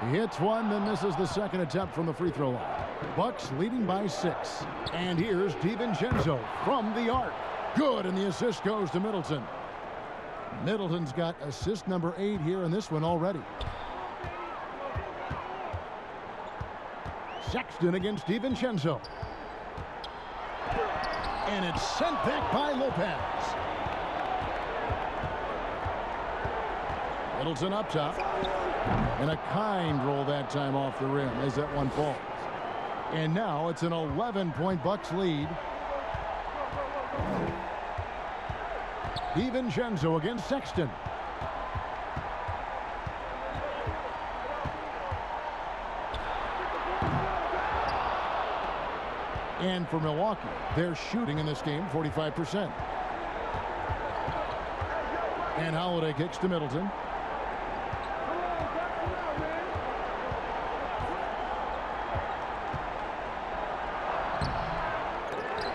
He hits one, then misses the second attempt from the free throw line. Bucks leading by 6. And here's DiVincenzo from the arc. Good, and the assist goes to Middleton. Middleton's got assist number 8 here in this one already. Sexton against DiVincenzo. And it's sent back by Lopez. Middleton up top. And a kind roll that time off the rim as that one falls. And now it's an 11-point Bucks lead. DiVincenzo against Sexton. And for Milwaukee, they're shooting in this game 45%. And Holiday kicks to Middleton.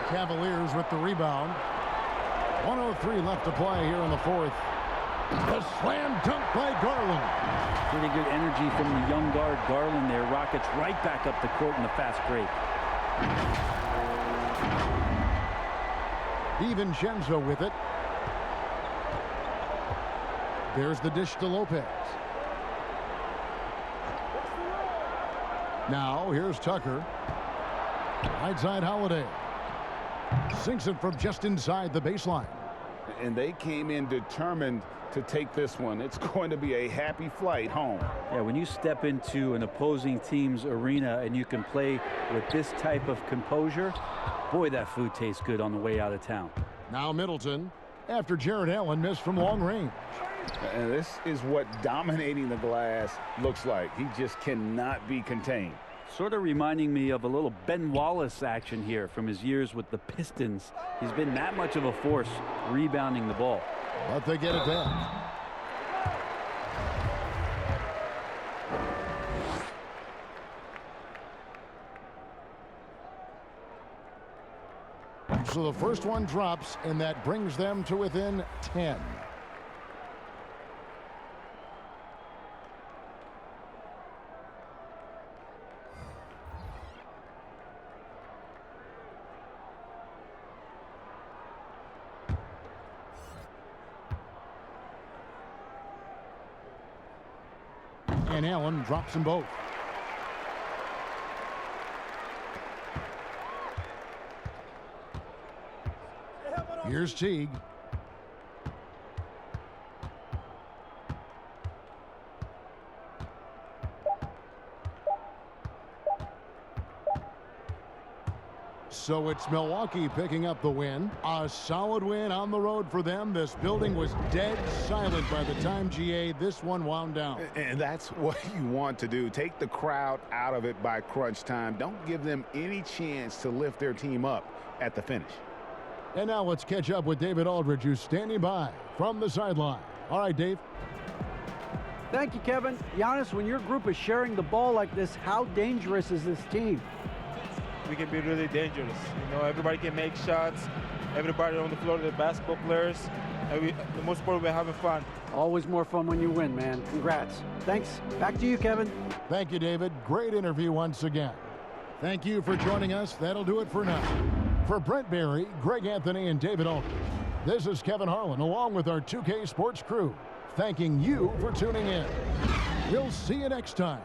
Cavaliers with the rebound. 1:03 left to play here in the fourth. The slam dunk by Garland. Pretty good energy from the young guard Garland there. Rockets right back up the court in the fast break. DiVincenzo with it. There's the dish to Lopez. Now here's Tucker. Right side Holiday. Sinks it from just inside the baseline. And they came in determined to take this one. It's going to be a happy flight home. Yeah, when you step into an opposing team's arena and you can play with this type of composure, boy, that food tastes good on the way out of town. Now Middleton, after Jared Allen missed from long range. And this is what dominating the glass looks like. He just cannot be contained. Sort of reminding me of a little Ben Wallace action here from his years with the Pistons. He's been that much of a force rebounding the ball. But they get it down. So the first one drops, and that brings them to within 10. And Allen drops them both. Here's Teague. So it's Milwaukee picking up the win. A solid win on the road for them. This building was dead silent by the time, GA, this one wound down. And that's what you want to do. Take the crowd out of it by crunch time. Don't give them any chance to lift their team up at the finish. And now let's catch up with David Aldridge, who's standing by from the sideline. All right, Dave. Thank you, Kevin. Giannis, when your group is sharing the ball like this, how dangerous is this team? We can be really dangerous. You know, everybody can make shots. Everybody on the floor, the basketball players. And the most part, we're having fun. Always more fun when you win, man. Congrats. Thanks. Back to you, Kevin. Thank you, David. Great interview once again. Thank you for joining us. That'll do it for now. For Brent Barry, Greg Anthony, and David Aldridge, this is Kevin Harlan along with our 2K Sports crew, thanking you for tuning in. We'll see you next time